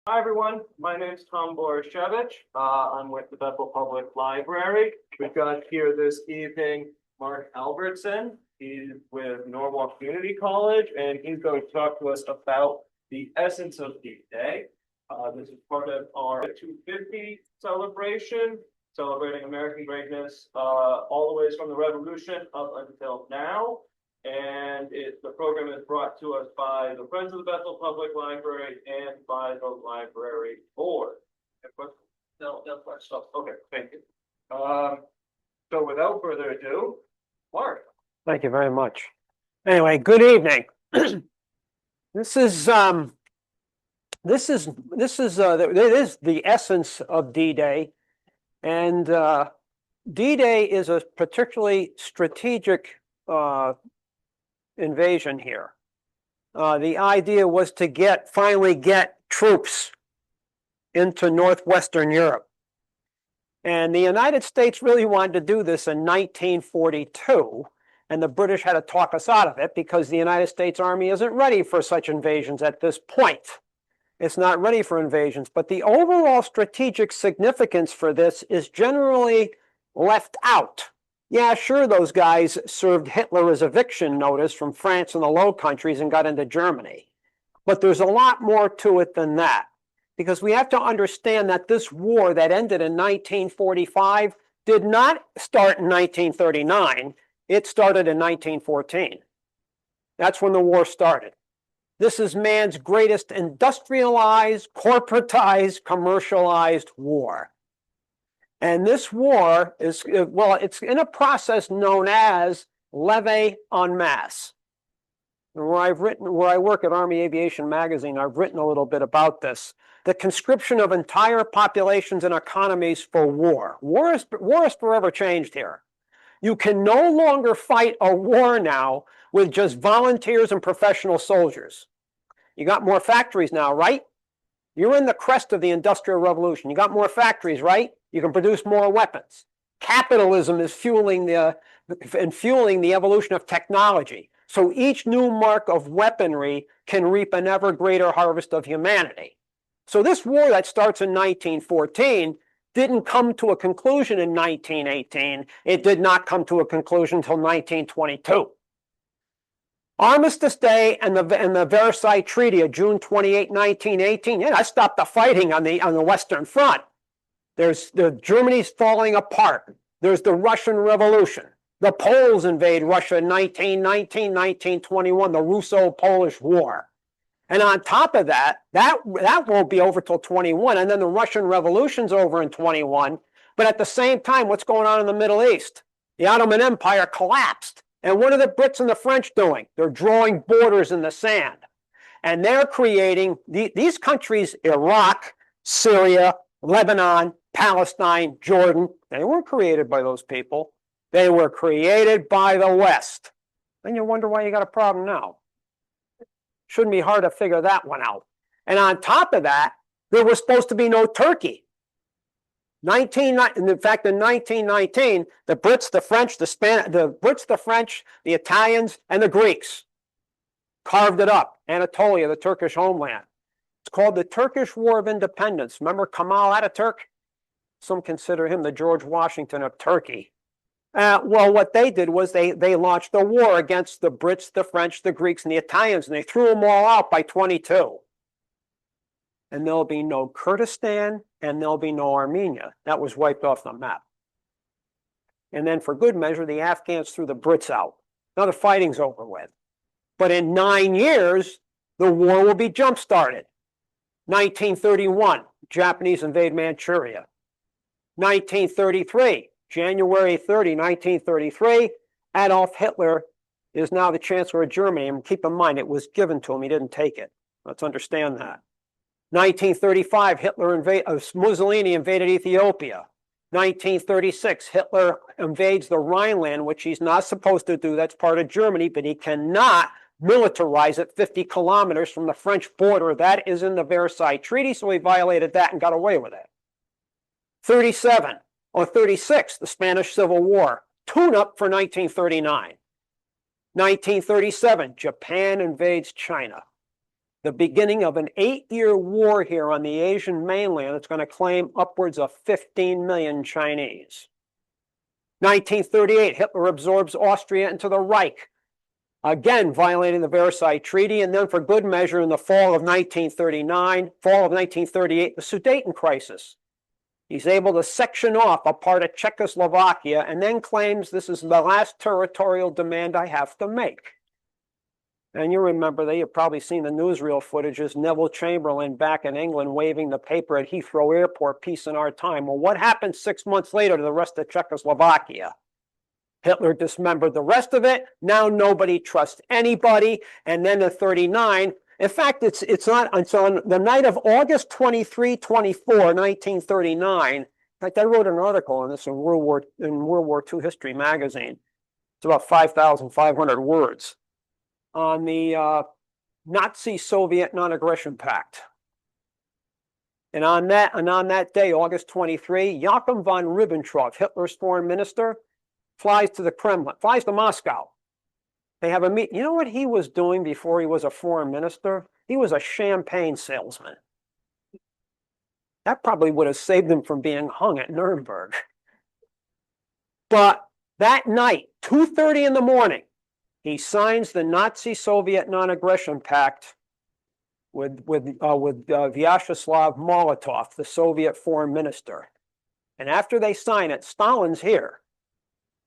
Hi, everyone. My name is Tom Borishevich. I'm with the Bethel Public Library. We've got here this evening Mark Albertson. He's with Norwalk Community College, and he's going to talk to us about the essence of D-Day. This is part of our 250 celebration, celebrating American greatness all the ways from the Revolution up until now. And the program is brought to us by the Friends of the Bethel Public Library and by the library board. No questions. Okay, thank you. So without further ado, Mark. Thank you very much. Anyway, good evening. This is the essence of D-Day, and D-Day is a particularly strategic invasion here. The idea was to finally get troops into northwestern Europe. And the United States really wanted to do this in 1942, and the British had to talk us out of it because the United States Army isn't ready for such invasions at this point. It's not ready for invasions, but the overall strategic significance for this is generally left out. Yeah, sure, those guys served Hitler as eviction notice from France and the Low Countries and got into Germany. But there's a lot more to it than that, because we have to understand that this war that ended in 1945 did not start in 1939. It started in 1914. That's when the war started. This is man's greatest industrialized, corporatized, commercialized war. And this war is, well, it's in a process known as levée en masse. And where I work at Army Aviation Magazine, I've written a little bit about this. The conscription of entire populations and economies for war. War is forever changed here. You can no longer fight a war now with just volunteers and professional soldiers. You got more factories now, right? You're in the crest of the Industrial Revolution. You got more factories, right? You can produce more weapons. Capitalism is fueling the evolution of technology. So each new mark of weaponry can reap an ever greater harvest of humanity. So this war that starts in 1914 didn't come to a conclusion in 1918. It did not come to a conclusion until 1922. Armistice Day and the Versailles Treaty of June 28, 1918, yeah, that stopped the fighting on the Western Front. There's Germany's falling apart. There's the Russian Revolution. The Poles invade Russia in 1919, 1921, the Russo-Polish War. And on top of that won't be over till 21, and then the Russian Revolution's over in 21. But at the same time, what's going on in the Middle East? The Ottoman Empire collapsed. And what are the Brits and the French doing? They're drawing borders in the sand. And they're creating these countries, Iraq, Syria, Lebanon, Palestine, Jordan. They weren't created by those people. They were created by the West. Then you wonder why you got a problem now. Shouldn't be hard to figure that one out. And on top of that, there was supposed to be no Turkey. In fact, in 1919, the Brits, the French, the Italians, and the Greeks carved it up. Anatolia, the Turkish homeland. It's called the Turkish War of Independence. Remember Kemal Ataturk? Some consider him the George Washington of Turkey. Well, what they did was they launched a war against the Brits, the French, the Greeks, and the Italians, and they threw them all out by 22. And there'll be no Kurdistan, and there'll be no Armenia. That was wiped off the map. And then for good measure, the Afghans threw the Brits out. Now the fighting's over with. But in 9 years, the war will be jump-started. 1931, Japanese invade Manchuria. 1933, January 30, 1933, Adolf Hitler is now the Chancellor of Germany. And keep in mind, it was given to him. He didn't take it. Let's understand that. 1935, Mussolini invaded Ethiopia. 1936, Hitler invades the Rhineland, which he's not supposed to do. That's part of Germany, but he cannot militarize it 50 kilometers from the French border. That is in the Versailles Treaty, so he violated that and got away with it. 36, the Spanish Civil War. Tune-up for 1939. 1937, Japan invades China. the beginning of an 8-year war here on the Asian mainland that's going to claim upwards of 15 million Chinese. 1938, Hitler absorbs Austria into the Reich, again violating the Versailles Treaty, and then for good measure in the fall of 1938, the Sudeten crisis. He's able to section off a part of Czechoslovakia and then claims this is the last territorial demand I have to make. And you remember you've probably seen the newsreel footages, Neville Chamberlain back in England waving the paper at Heathrow Airport, peace in our time. Well, what happened 6 months later to the rest of Czechoslovakia? Hitler dismembered the rest of it. Now nobody trusts anybody. And then in 1939, in fact, it's on the night of August 23, 24, 1939. In fact, I wrote an article on this in World War II History magazine. It's about 5,500 words on the Nazi-Soviet Non-Aggression Pact. And on that day, August 23, Joachim von Ribbentrop, Hitler's foreign minister, flies to the Kremlin, flies to Moscow. They have a meet. You know what he was doing before he was a foreign minister? He was a champagne salesman. That probably would have saved him from being hung at Nuremberg. But that night, 2:30 in the morning, he signs the Nazi-Soviet Non-Aggression Pact with Vyacheslav Molotov, the Soviet foreign minister. And after they sign it, Stalin's here.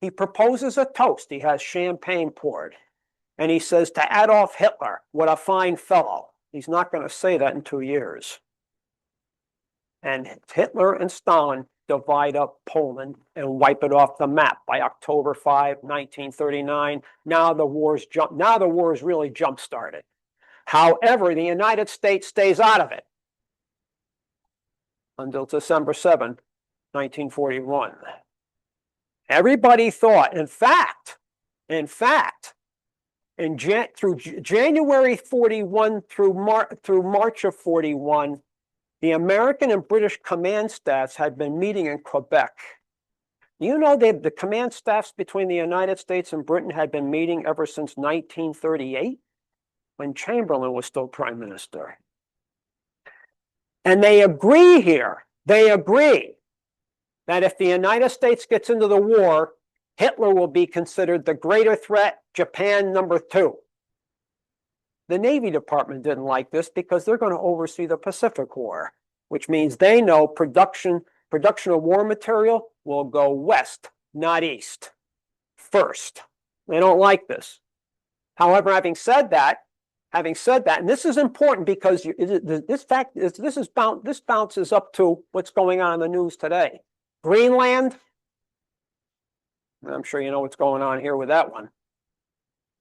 He proposes a toast. He has champagne poured. And he says to Adolf Hitler, what a fine fellow. He's not going to say that in 2 years. And Hitler and Stalin divide up Poland and wipe it off the map by October 5, 1939. Now the war's really jump-started. However, the United States stays out of it until December 7, 1941. Everybody thought, in fact, through January 41 through March of 41, the American and British command staffs had been meeting in Quebec. You know, the command staffs between the United States and Britain had been meeting ever since 1938, when Chamberlain was still prime minister. And they agree here, that if the United States gets into the war, Hitler will be considered the greater threat, Japan number 2. The Navy Department didn't like this because they're going to oversee the Pacific War, which means they know production of war material will go west, not east, first. They don't like this. However, having said that, and this is important because this bounces up to what's going on in the news today. Greenland, I'm sure you know what's going on here with that one.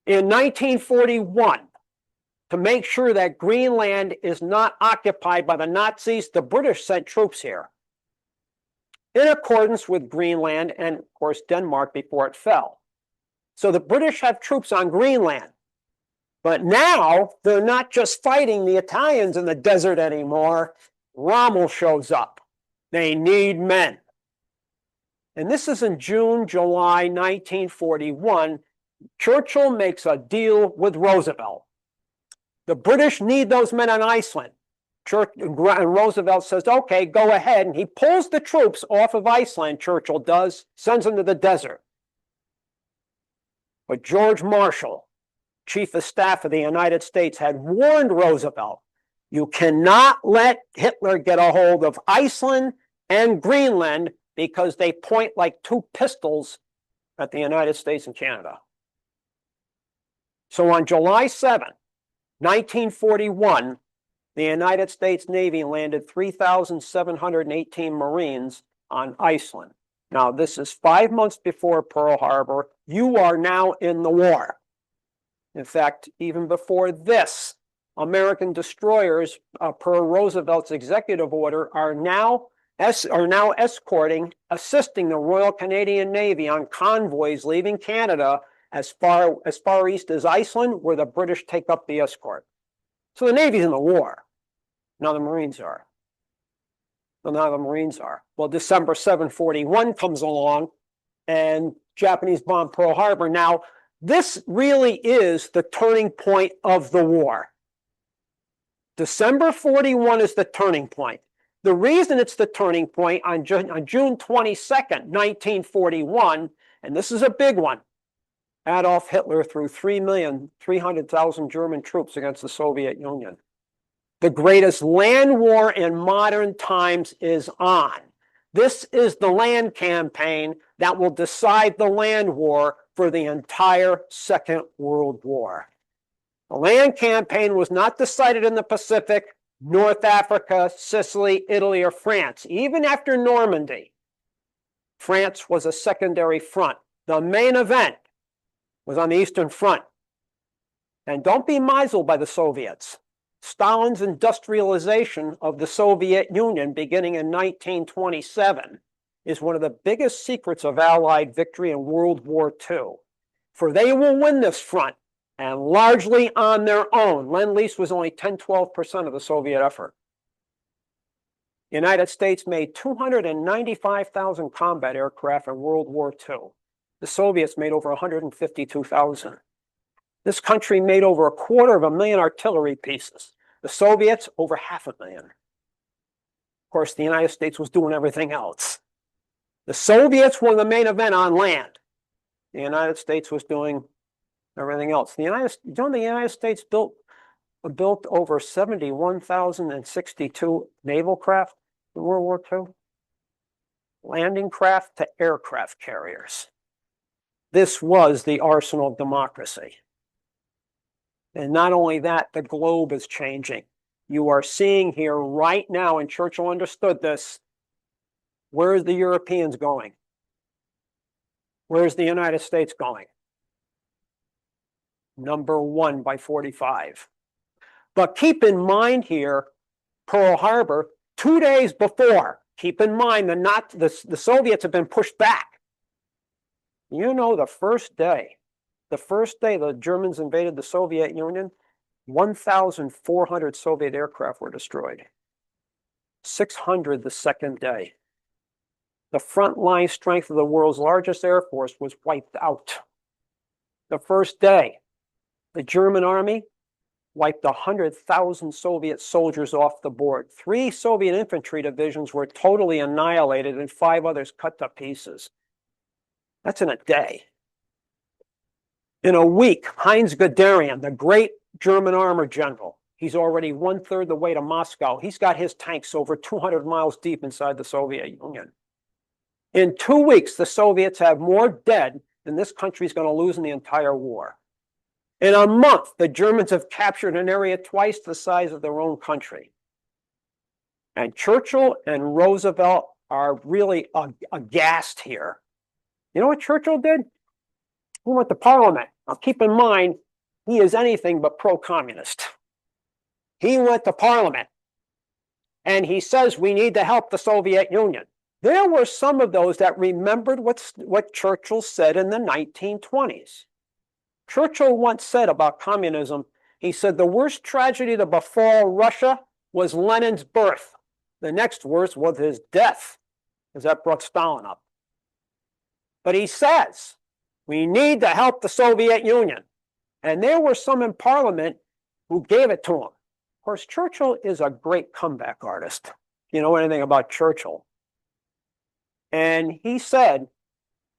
In 1941, to make sure that Greenland is not occupied by the Nazis, the British sent troops here, in accordance with Greenland and, of course, Denmark before it fell. So the British have troops on Greenland. But now they're not just fighting the Italians in the desert anymore. Rommel shows up. They need men. And this is in June, July 1941. Churchill makes a deal with Roosevelt. The British need those men on Iceland. And Roosevelt says, okay, go ahead. And he pulls the troops off of Iceland, Churchill does, sends them to the desert. But George Marshall, Chief of Staff of the United States, had warned Roosevelt, you cannot let Hitler get a hold of Iceland and Greenland because they point like two pistols at the United States and Canada. So on July 7, 1941, the United States Navy landed 3,718 Marines on Iceland. Now, this is 5 months before Pearl Harbor. You are now in the war. In fact, even before this, American destroyers, per Roosevelt's executive order, are now assisting the Royal Canadian Navy on convoys leaving Canada as far east as Iceland, where the British take up the escort. So the Navy's in the war. Now the Marines are. Well, December 741 comes along, and Japanese bomb Pearl Harbor. Now, this really is the turning point of the war. December 41 is the turning point. The reason it's the turning point on June 22nd, 1941, and this is a big one, Adolf Hitler threw 3,300,000 German troops against the Soviet Union. The greatest land war in modern times is on. This is the land campaign that will decide the land war for the entire Second World War. The land campaign was not decided in the Pacific, North Africa, Sicily, Italy, or France. Even after Normandy, France was a secondary front. The main event was on the Eastern Front. And don't be misled by the Soviets. Stalin's industrialization of the Soviet Union beginning in 1927 is one of the biggest secrets of Allied victory in World War II. For they will win this front, and largely on their own. Lend-Lease was only 10–12% of the Soviet effort. The United States made 295,000 combat aircraft in World War II. The Soviets made over 152,000. This country made over 250,000 artillery pieces. The Soviets, over 500,000. Of course, the United States was doing everything else. The Soviets were the main event on land. The United States was doing everything else. The United States built over 71,062 naval craft in World War II. Landing craft to aircraft carriers. This was the arsenal of democracy. And not only that, the globe is changing. You are seeing here right now, and Churchill understood this, where's the Europeans going? Where's the United States going? Number 1 by 45. But keep in mind here, Pearl Harbor, 2 days before, keep in mind the Soviets have been pushed back. You know, the first day the Germans invaded the Soviet Union, 1,400 Soviet aircraft were destroyed. 600 the second day. The frontline strength of the world's largest air force was wiped out. The first day, the German army wiped 100,000 Soviet soldiers off the board. 3 Soviet infantry divisions were totally annihilated and 5 others cut to pieces. That's in a day. In a week, Heinz Guderian, the great German armor general, he's already 1/3 the way to Moscow. He's got his tanks over 200 miles deep inside the Soviet Union. In 2 weeks, the Soviets have more dead than this country's going to lose in the entire war. In a month, the Germans have captured an area twice the size of their own country. And Churchill and Roosevelt are really aghast here. You know what Churchill did? He went to Parliament. Now keep in mind, he is anything but pro-communist. He went to Parliament and he says we need to help the Soviet Union. There were some of those that remembered what Churchill said in the 1920s. Churchill once said about communism, he said the worst tragedy to befall Russia was Lenin's birth. The next worst was his death, because that brought Stalin up. But he says, we need to help the Soviet Union. And there were some in Parliament who gave it to him. Of course, Churchill is a great comeback artist. If you know anything about Churchill. And he said,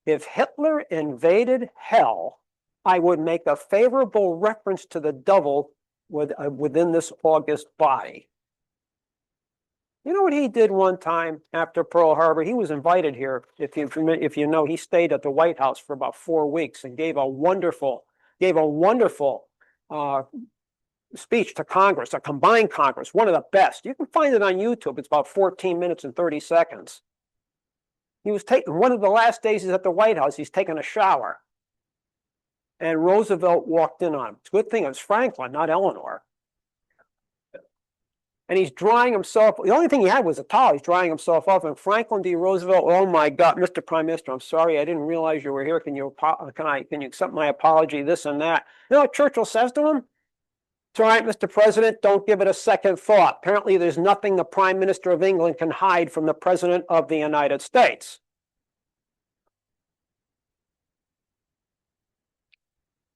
if Hitler invaded hell, I would make a favorable reference to the devil within this august body. You know what he did one time after Pearl Harbor? He was invited here. If you know, he stayed at the White House for about 4 weeks and gave a wonderful speech to Congress, a combined Congress, one of the best. You can find it on YouTube. It's about 14 minutes and 30 seconds. He was taking, one of the last days he's at the White House, he's taking a shower. And Roosevelt walked in on him. It's a good thing it was Franklin, not Eleanor. And he's drying himself. The only thing he had was a towel. He's drying himself off. And Franklin D. Roosevelt, oh my God, Mr. Prime Minister, I'm sorry, I didn't realize you were here. Can you accept my apology? This and that. You know what Churchill says to him? It's all right, Mr. President. Don't give it a second thought. Apparently, there's nothing the Prime Minister of England can hide from the President of the United States.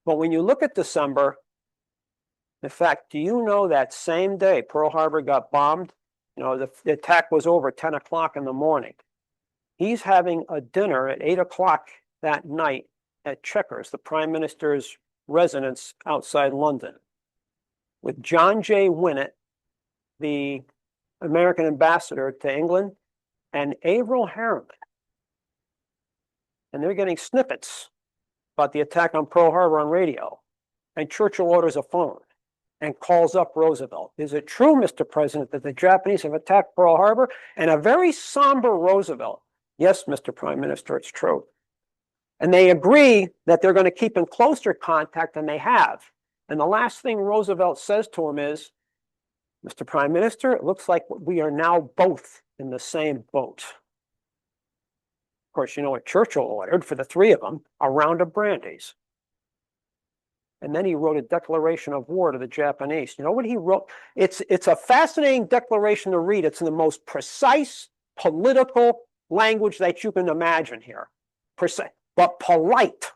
But when you look at December, In fact, do you know that same day Pearl Harbor got bombed? You know, the attack was over 10 o'clock in the morning. He's having a dinner at 8 o'clock that night at Chequers, the Prime Minister's residence outside London, with John J. Winnett, the American ambassador to England, and Averell Harriman. And they're getting snippets about the attack on Pearl Harbor on radio. And Churchill orders a phone and calls up Roosevelt. Is it true, Mr. President, that the Japanese have attacked Pearl Harbor? And a very somber Roosevelt. Yes, Mr. Prime Minister, it's true. And they agree that they're going to keep in closer contact than they have. And the last thing Roosevelt says to him is, Mr. Prime Minister, it looks like we are now both in the same boat. Of course, you know what Churchill ordered for the three of them? A round of brandies. And then he wrote a declaration of war to the Japanese. You know what he wrote? It's a fascinating declaration to read. It's in the most precise political language that you can imagine here. Precise, but polite.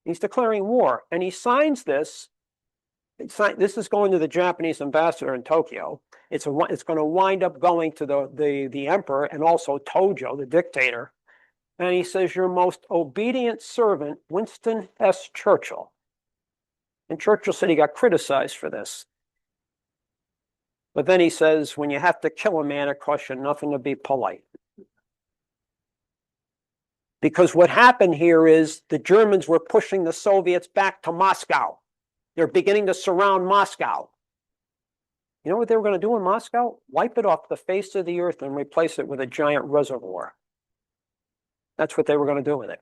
He's declaring war, and he signs this. This is going to the Japanese ambassador in Tokyo. It's going to wind up going to the emperor and also Tojo, the dictator. And he says, your most obedient servant, Winston S. Churchill. And Churchill said he got criticized for this. But then he says, when you have to kill a man, it costs you nothing to be polite. Because what happened here is the Germans were pushing the Soviets back to Moscow. They're beginning to surround Moscow. You know what they were going to do in Moscow? Wipe it off the face of the earth and replace it with a giant reservoir. That's what they were going to do with it.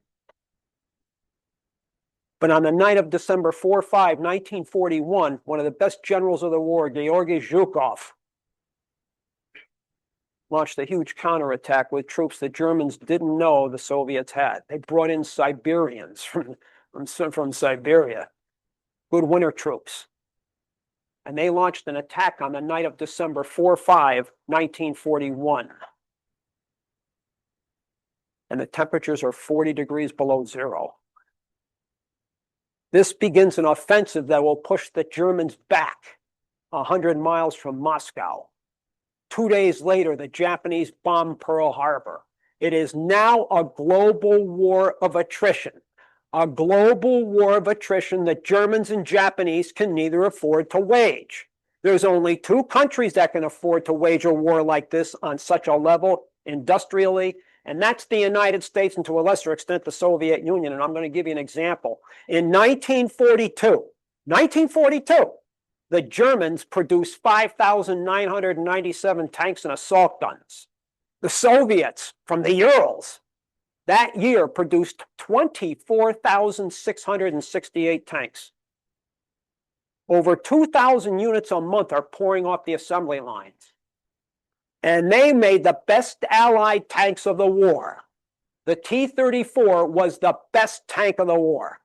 But on the night of December 4-5, 1941, one of the best generals of the war, Georgy Zhukov, launched a huge counterattack with troops the Germans didn't know the Soviets had. They brought in Siberians from Siberia, good winter troops. And they launched an attack on the night of December 4-5, 1941. And the temperatures are 40 degrees below zero. This begins an offensive that will push the Germans back 100 miles from Moscow. 2 days later, the Japanese bomb Pearl Harbor. It is now a global war of attrition. A global war of attrition that Germans and Japanese can neither afford to wage. There's only two countries that can afford to wage a war like this on such a level industrially, and that's the United States and to a lesser extent the Soviet Union. And I'm going to give you an example. In 1942, the Germans produced 5,997 tanks and assault guns. The Soviets from the Urals that year produced 24,668 tanks. Over 2,000 units a month are pouring off the assembly lines. And they made the best Allied tanks of the war. The T-34 was the best tank of the war.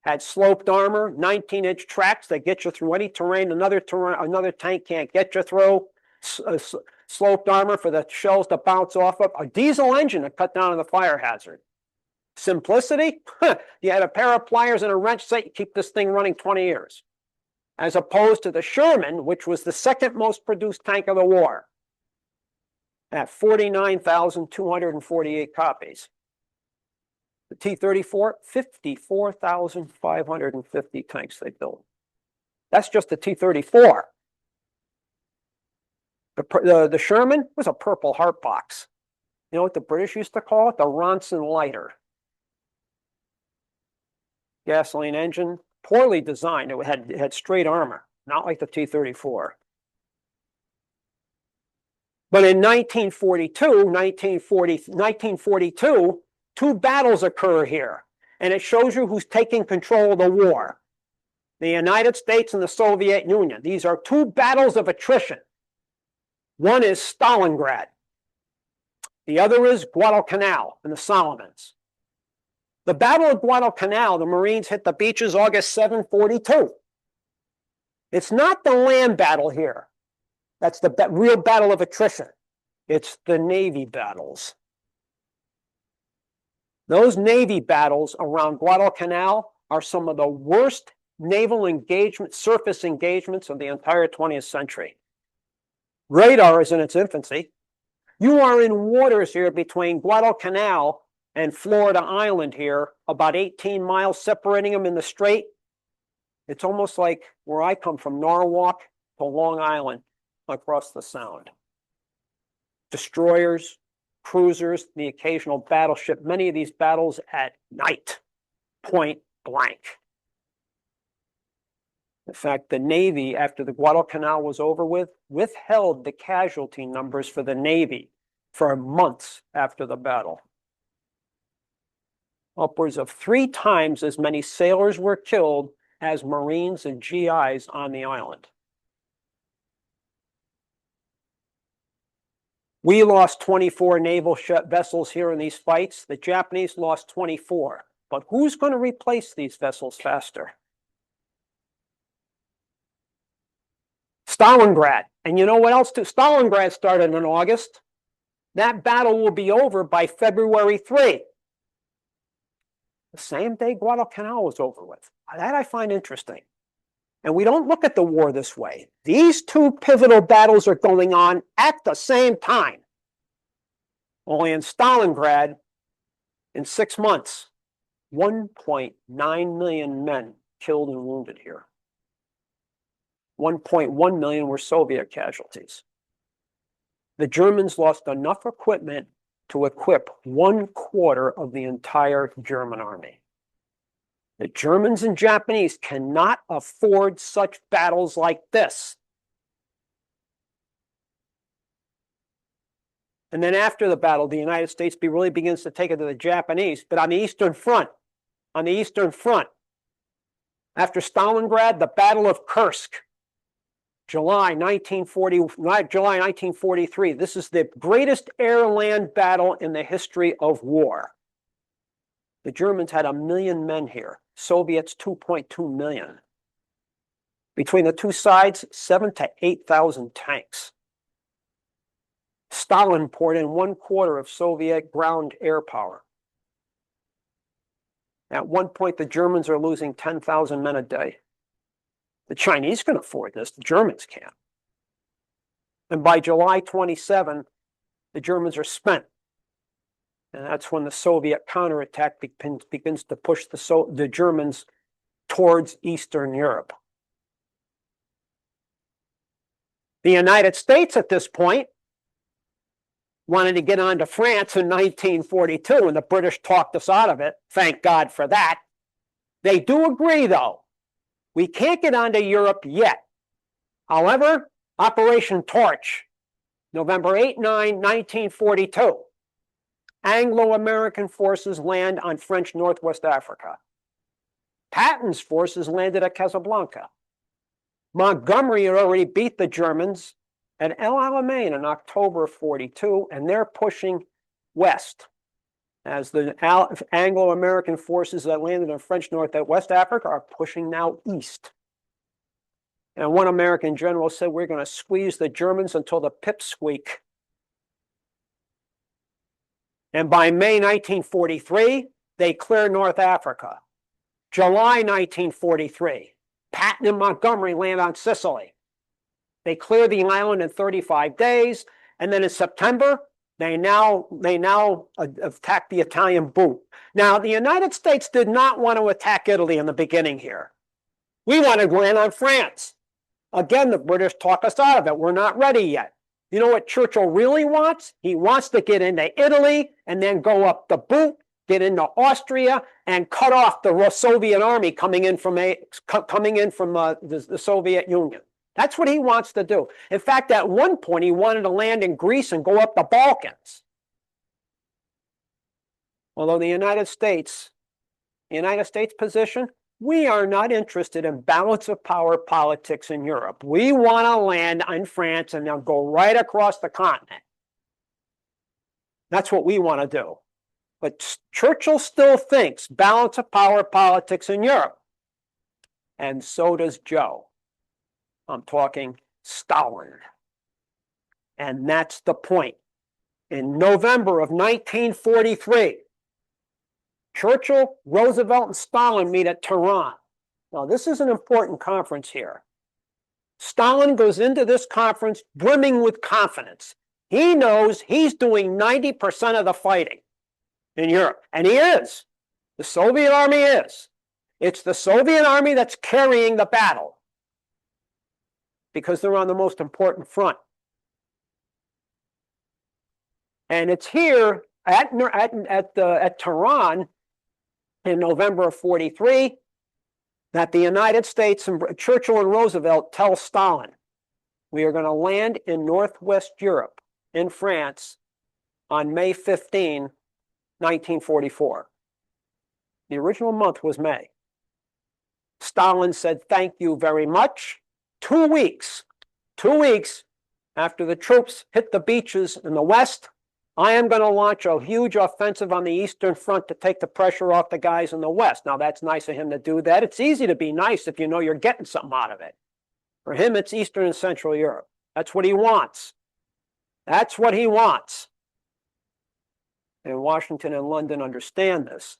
Had sloped armor, 19-inch tracks that get you through any terrain another tank can't get you through. Sloped armor for the shells to bounce off of. A diesel engine to cut down on the fire hazard. Simplicity? You had a pair of pliers and a wrench set, you keep this thing running 20 years. As opposed to the Sherman, which was the second most produced tank of the war, at 49,248 copies. The T-34, 54,550 tanks they built. That's just the T-34. The Sherman was a Purple Heart box. You know what the British used to call it? The Ronson lighter. Gasoline engine, poorly designed. It had straight armor, not like the T-34. But in 1942, two battles occur here. And it shows you who's taking control of the war. The United States and the Soviet Union. These are two battles of attrition. One is Stalingrad. The other is Guadalcanal in the Solomons. The Battle of Guadalcanal, the Marines hit the beaches August 7, 42. It's not the land battle here. That's the real battle of attrition. It's the Navy battles. Those Navy battles around Guadalcanal are some of the worst naval engagement, surface engagements of the entire 20th century. Radar is in its infancy. You are in waters here between Guadalcanal and Florida Island here, about 18 miles separating them in the strait. It's almost like where I come from, Norwalk to Long Island across the Sound. Destroyers, cruisers, the occasional battleship, many of these battles at night, point blank. In fact, the Navy, after the Guadalcanal was over with, withheld the casualty numbers for the Navy for months after the battle. Upwards of 3 times as many sailors were killed as Marines and GIs on the island. We lost 24 naval vessels here in these fights. The Japanese lost 24. But who's going to replace these vessels faster? Stalingrad. And you know what else too? Stalingrad started in August. That battle will be over by February 3. The same day Guadalcanal was over with. That I find interesting. And we don't look at the war this way. These 2 pivotal battles are going on at the same time. Only in Stalingrad, in 6 months, 1.9 million men killed and wounded here. 1.1 million were Soviet casualties. The Germans lost enough equipment to equip 1/4 of the entire German army. The Germans and Japanese cannot afford such battles like this. And then after the battle, the United States really begins to take it to the Japanese. But on the Eastern Front, after Stalingrad, the Battle of Kursk, July 1943. This is the greatest air-land battle in the history of war. The Germans had 1 million men here. Soviets, 2.2 million. Between the two sides, 7,000 to 8,000 tanks. Stalin poured in 1/4 of Soviet ground air power. At one point, the Germans are losing 10,000 men a day. The Chinese can afford this. The Germans can't. And by July 27, the Germans are spent. And that's when the Soviet counterattack begins to push the Germans towards Eastern Europe. The United States at this point wanted to get on to France in 1942, and the British talked us out of it. Thank God for that. They do agree, though. We can't get onto Europe yet. However, Operation Torch, November 8-9, 1942. Anglo-American forces land on French Northwest Africa. Patton's forces landed at Casablanca. Montgomery had already beat the Germans at El Alamein in October of 42, and they're pushing west as the Anglo-American forces that landed in French Northwest Africa are pushing now east. And one American general said, we're going to squeeze the Germans until the pipsqueak. And by May 1943, they clear North Africa. July 1943, Patton and Montgomery land on Sicily. They clear the island in 35 days, and then in September, they now attack the Italian boot. Now, the United States did not want to attack Italy in the beginning here. We wanted to land on France. Again, the British talk us out of it. We're not ready yet. You know what Churchill really wants? He wants to get into Italy and then go up the boot, get into Austria, and cut off the Soviet army coming in from the Soviet Union. That's what he wants to do. In fact, at one point, he wanted to land in Greece and go up the Balkans. Although the United States position, we are not interested in balance of power politics in Europe. We want to land in France and then go right across the continent. That's what we want to do. But Churchill still thinks balance of power politics in Europe. And so does Joe. I'm talking Stalin. And that's the point. In November of 1943, Churchill, Roosevelt, and Stalin meet at Tehran. Now, this is an important conference here. Stalin goes into this conference brimming with confidence. He knows he's doing 90% of the fighting in Europe, and he is. The Soviet army is. It's the Soviet army that's carrying the battle because they're on the most important front. And it's here at Tehran in November of 43 that the United States and Churchill and Roosevelt tell Stalin, we are going to land in Northwest Europe, in France, on May 15, 1944. The original month was May. Stalin said, thank you very much. 2 weeks after the troops hit the beaches in the West, I am going to launch a huge offensive on the Eastern Front to take the pressure off the guys in the West. Now, that's nice of him to do that. It's easy to be nice if you know you're getting something out of it. For him, it's Eastern and Central Europe. That's what he wants. That's what he wants. And Washington and London understand this.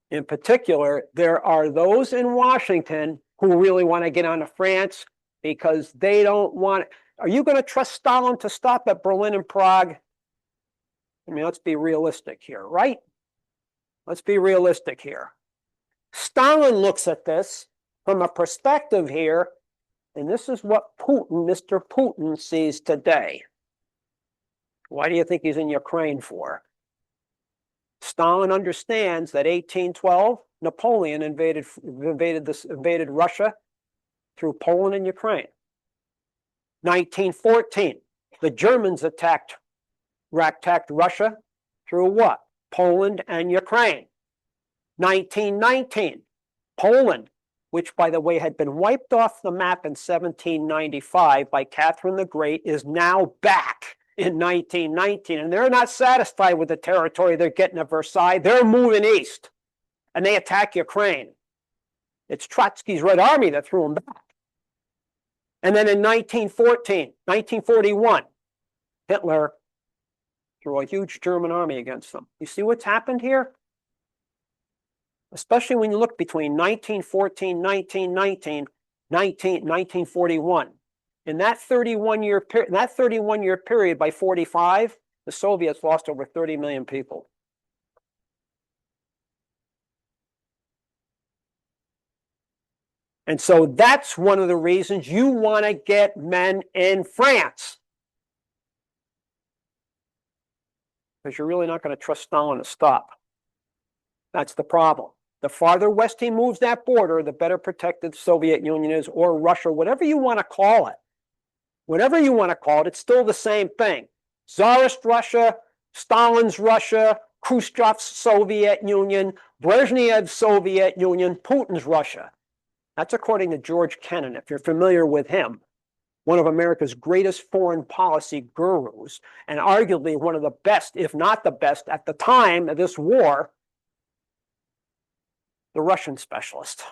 In particular, there are those in Washington who really want to get on to France because they don't want... Are you going to trust Stalin to stop at Berlin and Prague? I mean, let's be realistic here, right? Let's be realistic here. Stalin looks at this from a perspective here, and this is what Putin, Mr. Putin, sees today. Why do you think he's in Ukraine for? Stalin understands that 1812, Napoleon invaded Russia through Poland and Ukraine. 1914, the Germans attacked Russia through what? Poland and Ukraine. 1919, Poland, which, by the way, had been wiped off the map in 1795 by Catherine the Great, is now back in 1919. And they're not satisfied with the territory they're getting at Versailles. They're moving east, and they attack Ukraine. It's Trotsky's Red Army that threw them back. And then in 1941, Hitler threw a huge German army against them. You see what's happened here? Especially when you look between 1914, 1919, 1941. In that 31-year period, by 45, the Soviets lost over 30 million people. And so that's one of the reasons you want to get men in France. Because you're really not going to trust Stalin to stop. That's the problem. The farther west he moves that border, the better protected the Soviet Union is, or Russia, whatever you want to call it. Whatever you want to call it, it's still the same thing. Tsarist Russia, Stalin's Russia, Khrushchev's Soviet Union, Brezhnev's Soviet Union, Putin's Russia. That's according to George Kennan, if you're familiar with him. One of America's greatest foreign policy gurus, and arguably one of the best, if not the best, at the time of this war, the Russian specialist.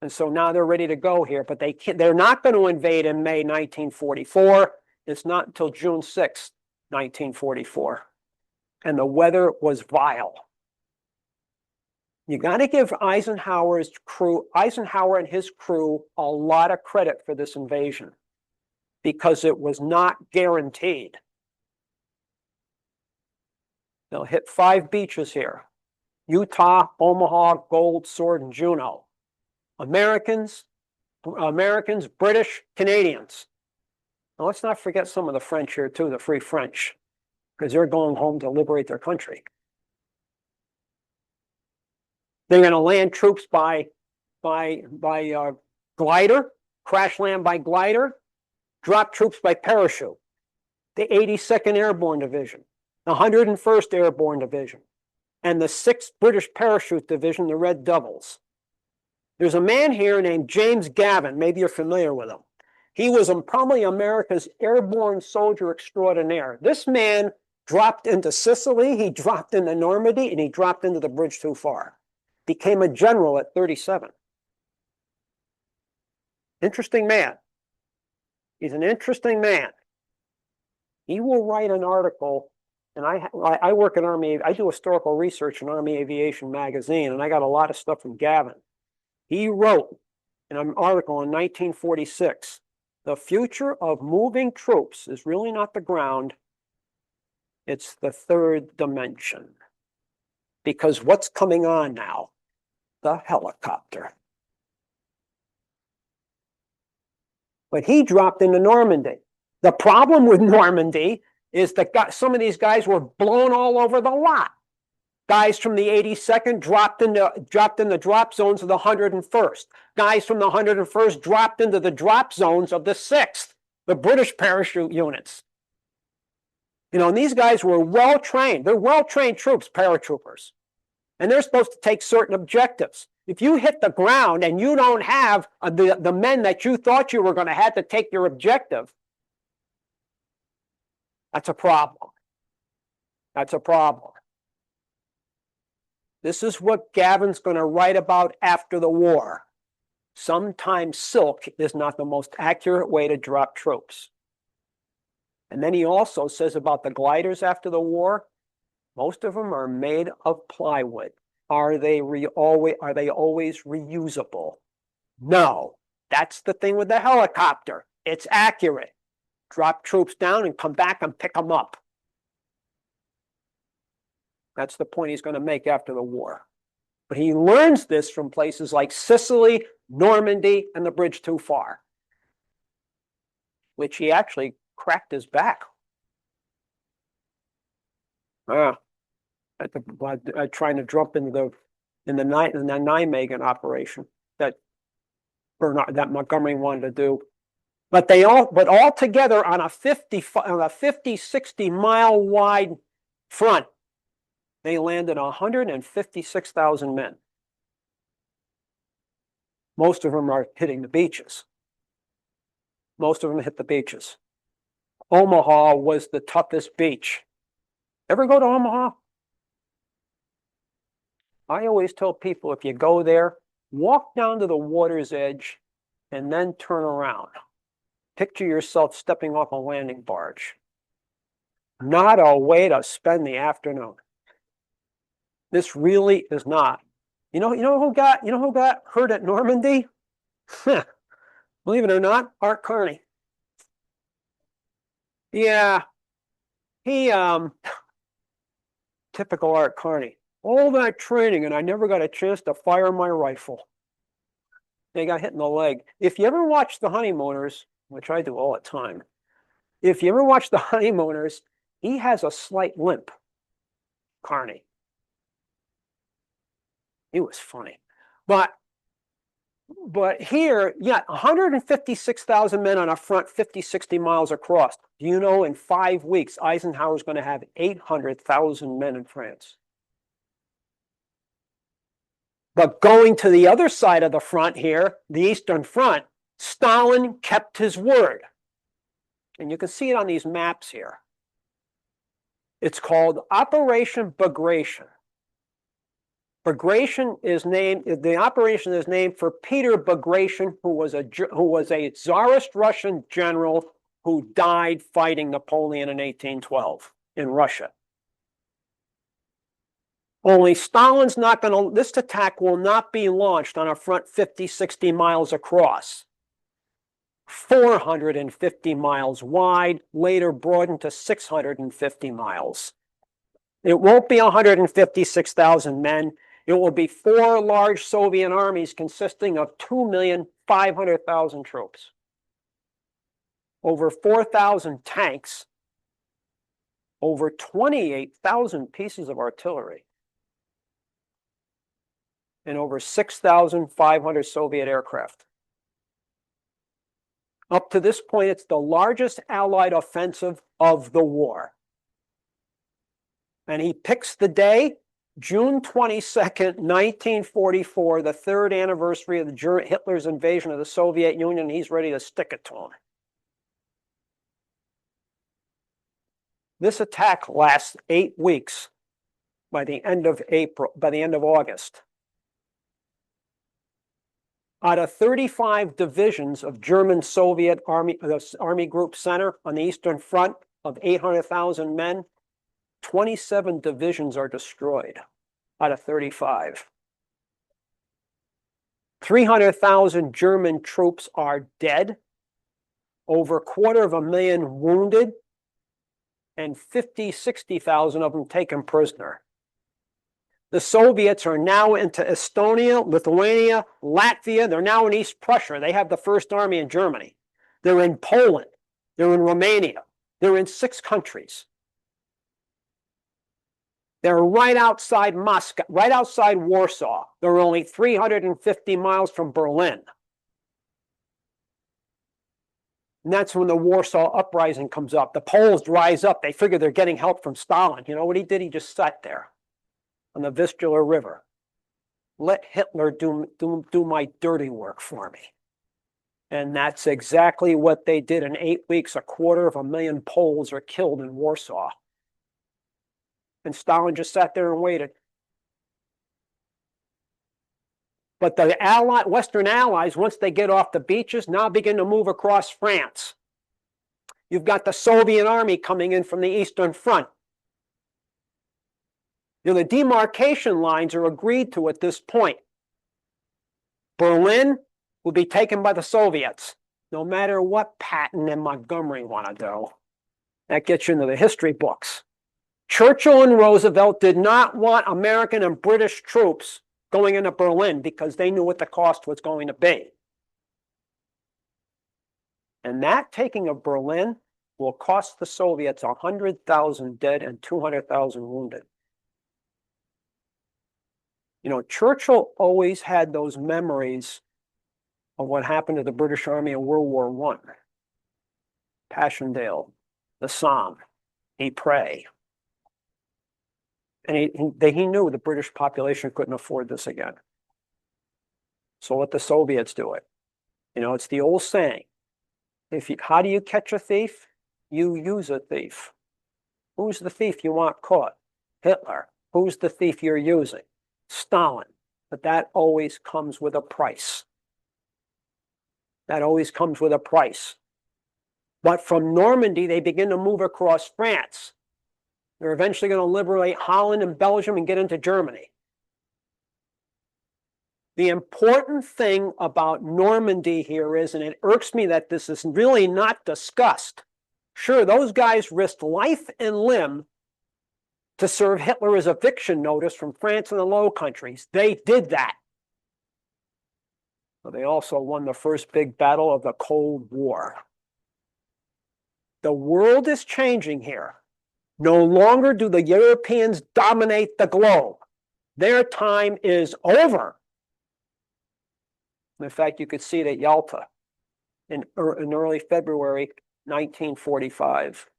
And so now they're ready to go here, but they're not going to invade in May 1944. It's not until June 6, 1944. And the weather was vile. You got to give Eisenhower and his crew a lot of credit for this invasion because it was not guaranteed. They'll hit 5 beaches here: Utah, Omaha, Gold, Sword, and Juneau. Americans, British, Canadians. Now, let's not forget some of the French here too, the Free French, because they're going home to liberate their country. They're going to land troops by glider, crash land by glider, drop troops by parachute. The 82nd Airborne Division, the 101st Airborne Division, and the 6th British Parachute Division, the Red Devils. There's a man here named James Gavin. Maybe you're familiar with him. He was probably America's airborne soldier extraordinaire. This man dropped into Sicily, he dropped into Normandy, and he dropped into the bridge too far. Became a general at 37. Interesting man. He's an interesting man. He will write an article and I work in Army, I do historical research in Army Aviation magazine, and I got a lot of stuff from Gavin. He wrote in an article in 1946, the future of moving troops is really not the ground, it's the third dimension. Because what's coming on now? The helicopter. But he dropped into Normandy. The problem with Normandy is that some of these guys were blown all over the lot. Guys from the 82nd dropped in the drop zones of the 101st. Guys from the 101st dropped into the drop zones of the 6th, the British parachute units. You know, and these guys were well-trained. They're well-trained troops, paratroopers. And they're supposed to take certain objectives. If you hit the ground and you don't have the men that you thought you were going to have to take your objective, that's a problem. That's a problem. This is what Gavin's going to write about after the war. Sometimes silk is not the most accurate way to drop troops. And then he also says about the gliders after the war, most of them are made of plywood. Are they always reusable? No. That's the thing with the helicopter. It's accurate. Drop troops down and come back and pick them up. That's the point he's going to make after the war. But he learns this from places like Sicily, Normandy, and the bridge too far, which he actually cracked his back. Trying to jump into the Nijmegen operation that Montgomery wanted to do. But all together on a 50, 60 mile wide front, they landed 156,000 men. Most of them are hitting the beaches. Most of them hit the beaches. Omaha was the toughest beach. Ever go to Omaha? I always tell people, if you go there, walk down to the water's edge and then turn around. Picture yourself stepping off a landing barge. Not a way to spend the afternoon. This really is not. You know who got hurt at Normandy? Believe it or not, Art Carney. Yeah, he typical Art Carney. All that training, and I never got a chance to fire my rifle. They got hit in the leg. If you ever watch The Honeymooners, which I do all the time, if you ever watch The Honeymooners, he has a slight limp, Carney. He was funny. But here, yeah, 156,000 men on a front 50, 60 miles across. Do you know in 5 weeks, Eisenhower's going to have 800,000 men in France? But going to the other side of the front here, the Eastern Front, Stalin kept his word. And you can see it on these maps here. It's called Operation Bagration. Bagration is named, the operation is named for Peter Bagration, who was a Tsarist Russian general who died fighting Napoleon in 1812 in Russia. Only Stalin's not going to, this attack will not be launched on a front 50, 60 miles across. 450 miles wide, later broadened to 650 miles. It won't be 156,000 men. It will be 4 large Soviet armies consisting of 2,500,000 troops. Over 4,000 tanks, over 28,000 pieces of artillery, and over 6,500 Soviet aircraft. Up to this point, it's the largest Allied offensive of the war. And he picks the day, June 22nd, 1944, the 3rd anniversary of Hitler's invasion of the Soviet Union. He's ready to stick it to him. This attack lasts 8 weeks by the end of August. Out of 35 divisions of German Soviet Army Group Center on the Eastern Front of 800,000 men, 27 divisions are destroyed out of 35. 300,000 German troops are dead, over 250,000 wounded, and 60,000 of them taken prisoner. The Soviets are now into Estonia, Lithuania, Latvia. They're now in East Prussia. They have the First Army in Germany. They're in Poland. They're in Romania. They're in 6 countries. They're right outside Moscow, right outside Warsaw. They're only 350 miles from Berlin. And that's when the Warsaw Uprising comes up. The Poles rise up. They figure they're getting help from Stalin. You know what he did? He just sat there on the Vistula River. Let Hitler do my dirty work for me. And that's exactly what they did. In 8 weeks, 250,000 Poles are killed in Warsaw. And Stalin just sat there and waited. But the Western Allies, once they get off the beaches, now begin to move across France. You've got the Soviet army coming in from the Eastern Front. You know, the demarcation lines are agreed to at this point. Berlin will be taken by the Soviets, no matter what Patton and Montgomery want to do. That gets you into the history books. Churchill and Roosevelt did not want American and British troops going into Berlin because they knew what the cost was going to be. And that taking of Berlin will cost the Soviets 100,000 dead and 200,000 wounded. You know, Churchill always had those memories of what happened to the British Army in World War I. Passchendaele, the Somme, Ypres. And he knew the British population couldn't afford this again. So let the Soviets do it. You know, it's the old saying. How do you catch a thief? You use a thief. Who's the thief you want caught? Hitler. Who's the thief you're using? Stalin. But that always comes with a price. That always comes with a price. But from Normandy, they begin to move across France. They're eventually going to liberate Holland and Belgium and get into Germany. The important thing about Normandy here is, and it irks me that this is really not discussed. Sure, those guys risked life and limb to serve Hitler as eviction notice from France and the Low Countries. They did that. But they also won the first big battle of the Cold War. The world is changing here. No longer do the Europeans dominate the globe. Their time is over. In fact, you could see it at Yalta in early February 1945.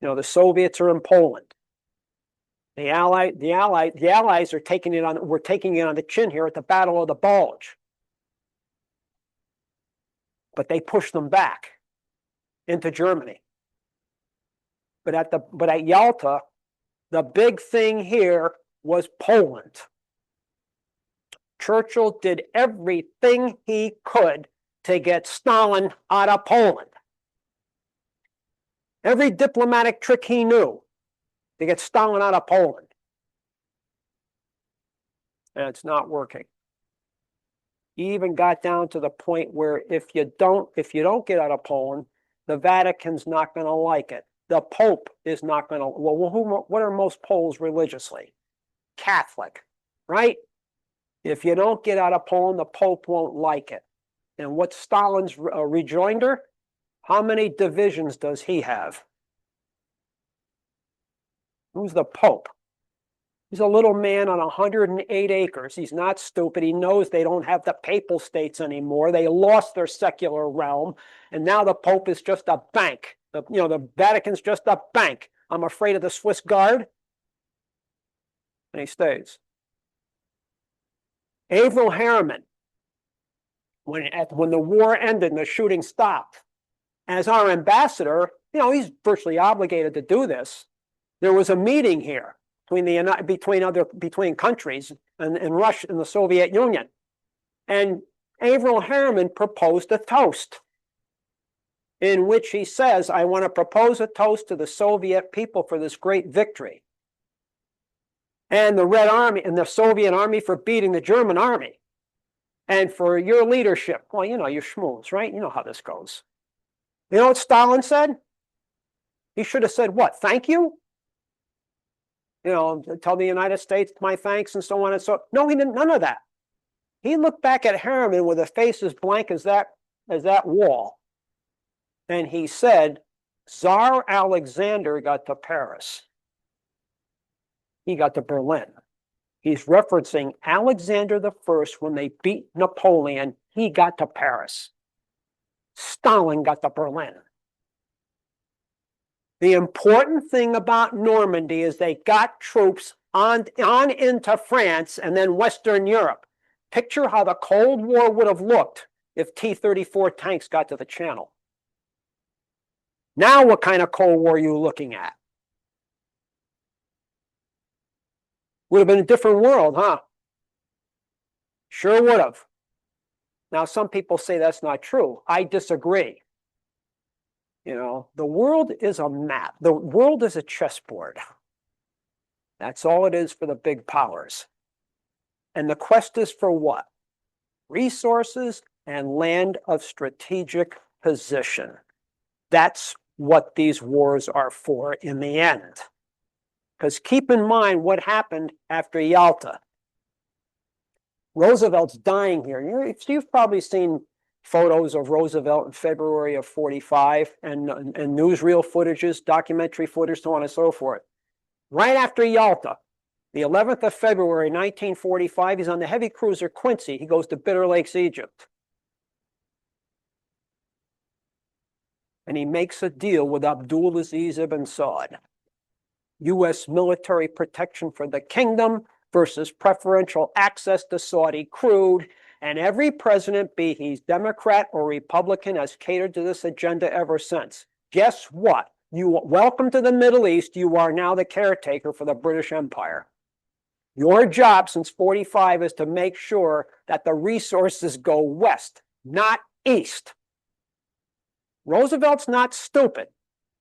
You know, the Soviets are in Poland. The Allies are taking it on. We're taking it on the chin here at the Battle of the Bulge. But they pushed them back into Germany. But at Yalta, the big thing here was Poland. Churchill did everything he could to get Stalin out of Poland. Every diplomatic trick he knew to get Stalin out of Poland. And it's not working. He even got down to the point where if you don't get out of Poland, the Vatican's not going to like it. The Pope is not going to, what are most Poles religiously? Catholic, right? If you don't get out of Poland, the Pope won't like it. And what's Stalin's rejoinder? How many divisions does he have? Who's the Pope? He's a little man on 108 acres. He's not stupid. He knows they don't have the papal states anymore. They lost their secular realm. And now the Pope is just a bank. The Vatican's just a bank. I'm afraid of the Swiss Guard. And he stays. Averell Harriman, when the war ended and the shooting stopped, as our ambassador, he's virtually obligated to do this. There was a meeting here between countries and Russia and the Soviet Union, and Averell Harriman proposed a toast. in which he says, I want to propose a toast to the Soviet people for this great victory. And the Red Army and the Soviet Army for beating the German army. And for your leadership. Well, you know, you're schmooze, right? You know how this goes. You know what Stalin said? He should have said what? Thank you? You know, tell the United States my thanks and so on and so. No, he didn't. None of that. He looked back at Harriman with a face as blank as that wall. And he said, Tsar Alexander got to Paris. He got to Berlin. He's referencing Alexander I when they beat Napoleon. He got to Paris. Stalin got to Berlin. The important thing about Normandy is they got troops on into France and then Western Europe. Picture how the Cold War would have looked if T-34 tanks got to the Channel. Now what kind of Cold War are you looking at? Would have been a different world, huh? Sure would have. Now, some people say that's not true. I disagree. You know, the world is a map. The world is a chessboard. That's all it is for the big powers. And the quest is for what? Resources and land of strategic position. That's what these wars are for in the end. Because keep in mind what happened after Yalta. Roosevelt's dying here. You've probably seen photos of Roosevelt in February of 45 and newsreel footages, documentary footage, so on and so forth. Right after Yalta, the 11th of February, 1945, he's on the heavy cruiser Quincy. He goes to Bitter Lakes, Egypt. And he makes a deal with Abdulaziz ibn Saud. U.S. military protection for the kingdom versus preferential access to Saudi crude. And every president, be he Democrat or Republican, has catered to this agenda ever since. Guess what? Welcome to the Middle East. You are now the caretaker for the British Empire. Your job since 45 is to make sure that the resources go west, not east. Roosevelt's not stupid.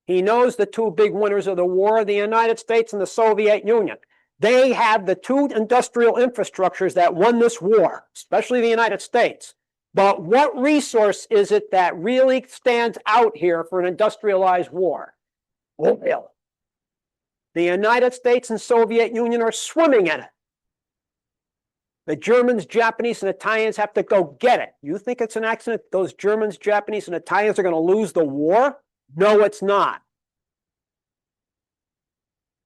He knows the two big winners of the war are the United States and the Soviet Union. They have the two industrial infrastructures that won this war, especially the United States. But what resource is it that really stands out here for an industrialized war? Oil. The United States and Soviet Union are swimming in it. The Germans, Japanese, and Italians have to go get it. You think it's an accident those Germans, Japanese, and Italians are going to lose the war? No, it's not.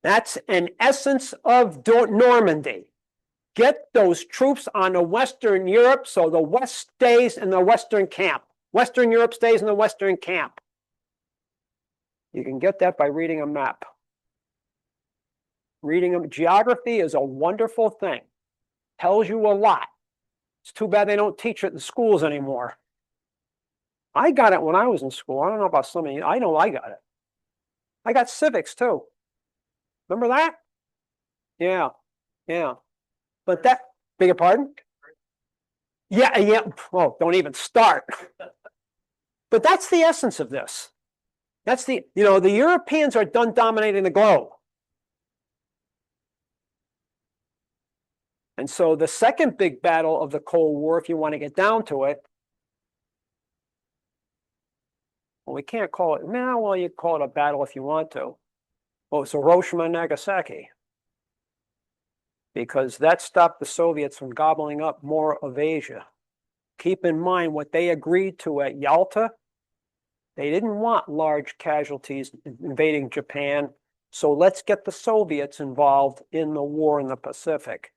That's an essence of Normandy. Get those troops on the Western Europe so the West stays in the Western camp. Western Europe stays in the Western camp. You can get that by reading a map. Geography is a wonderful thing. Tells you a lot. It's too bad they don't teach it in schools anymore. I got it when I was in school. I don't know about some of you. I know I got it. I got civics too. Remember that? Yeah. But that, beg your pardon? Yeah. Oh, don't even start. But that's the essence of this. That's the Europeans are done dominating the globe. And so the second big battle of the Cold War, if you want to get down to it, well, we can't call it, well, you call it a battle if you want to. Well, it's Hiroshima and Nagasaki. Because that stopped the Soviets from gobbling up more of Asia. Keep in mind what they agreed to at Yalta. They didn't want large casualties invading Japan. So let's get the Soviets involved in the war in the Pacific.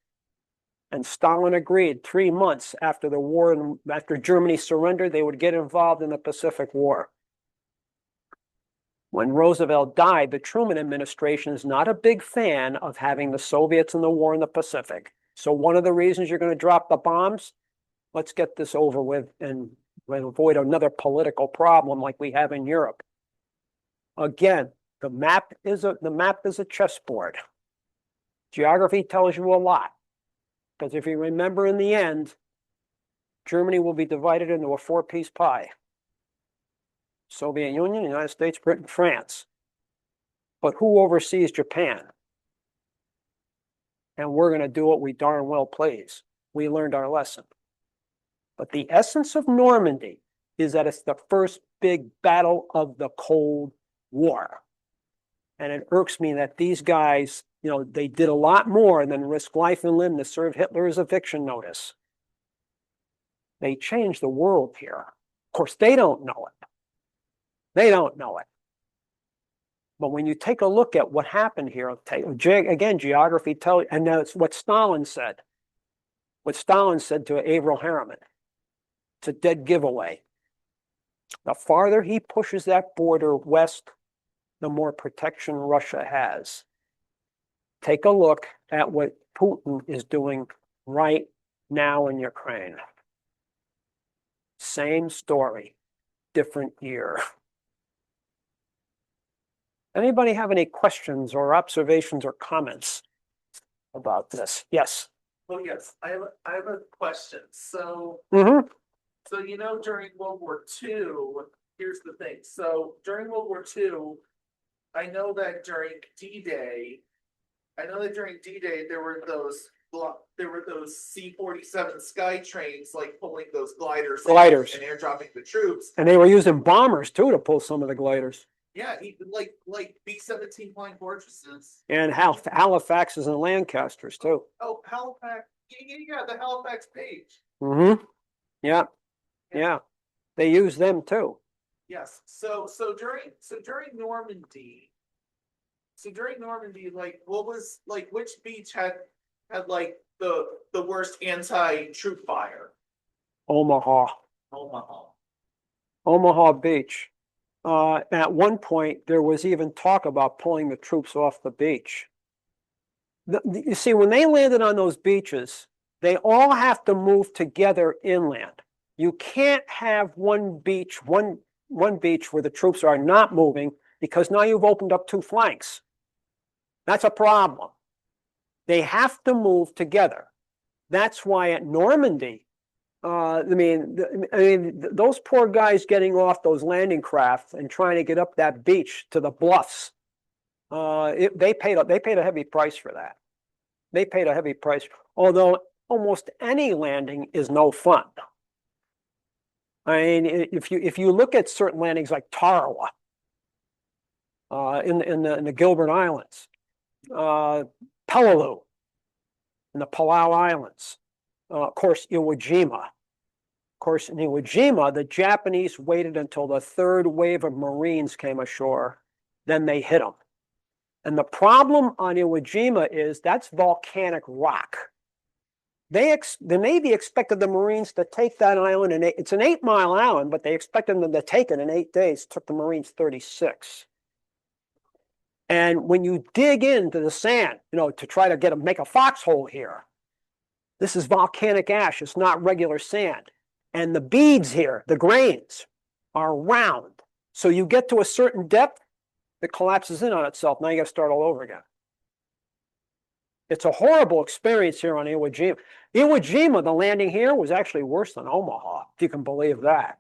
And Stalin agreed 3 months after the war, after Germany surrendered, they would get involved in the Pacific War. When Roosevelt died, the Truman administration is not a big fan of having the Soviets in the war in the Pacific. So one of the reasons you're going to drop the bombs, let's get this over with and avoid another political problem like we have in Europe. Again, the map is a chessboard. Geography tells you a lot. Because if you remember in the end, Germany will be divided into a 4-piece pie. Soviet Union, United States, Britain, France. But who oversees Japan? And we're going to do what we darn well please. We learned our lesson. But the essence of Normandy is that it's the first big battle of the Cold War. And it irks me that these guys, they did a lot more than risk life and limb to serve Hitler as eviction notice. They changed the world here. Of course, they don't know it. They don't know it. But when you take a look at what happened here, again, geography tells you, and that's what Stalin said. What Stalin said to Averell Harriman. It's a dead giveaway. The farther he pushes that border west, the more protection Russia has. Take a look at what Putin is doing right now in Ukraine. Same story, different year. Anybody have any questions or observations or comments about this? Yes. Oh, yes, I have a question. So, Mm-hmm. during World War II, here's the thing. So during World War II, I know that during D-Day, there were those C-47 sky trains like pulling those gliders in Gliders. and airdropping the troops. And they were using bombers too to pull some of the gliders. Yeah, like B-17 flying fortresses. And Halifaxes and Lancasters too. Oh, Halifax. Yeah, the Halifax page. Mm-hmm. Yeah. Yeah. They use them too. Yes. So during Normandy, like what was like which beach had like the worst anti-troop fire? Omaha. Omaha Beach. At one point, there was even talk about pulling the troops off the beach. You see, when they landed on those beaches, they all have to move together inland. You can't have one beach where the troops are not moving, because now you've opened up two flanks. That's a problem. They have to move together. That's why at Normandy, those poor guys getting off those landing craft and trying to get up that beach to the bluffs, they paid a heavy price for that. They paid a heavy price, although almost any landing is no fun. I mean, if you look at certain landings like Tarawa, in the Gilbert Islands, Peleliu, in the Palau Islands, of course, Iwo Jima. Of course, in Iwo Jima, the Japanese waited until the third wave of Marines came ashore, then they hit them. And the problem on Iwo Jima is that's volcanic rock. The Navy expected the Marines to take that island, and it's an 8-mile island, but they expected them to take it in 8 days. It took the Marines 36. And when you dig into the sand, to try to make a foxhole here, this is volcanic ash. It's not regular sand. And the beads here, the grains, are round. So you get to a certain depth, it collapses in on itself. Now you got to start all over again. It's a horrible experience here on Iwo Jima. Iwo Jima, the landing here was actually worse than Omaha, if you can believe that.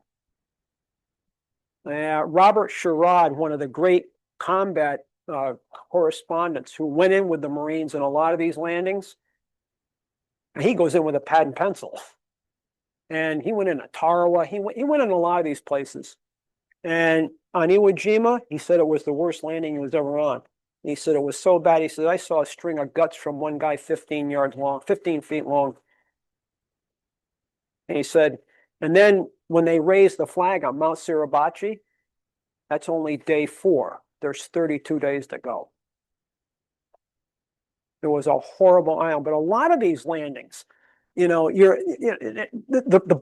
Robert Sherrod, one of the great combat correspondents who went in with the Marines in a lot of these landings, he goes in with a pad and pencil. And he went into Tarawa. He went in a lot of these places. And on Iwo Jima, he said it was the worst landing he was ever on. He said it was so bad. He said, I saw a string of guts from one guy 15 feet long. And he said, and then when they raised the flag on Mount Suribachi, that's only day 4. There's 32 days to go. It was a horrible island. But a lot of these landings, did the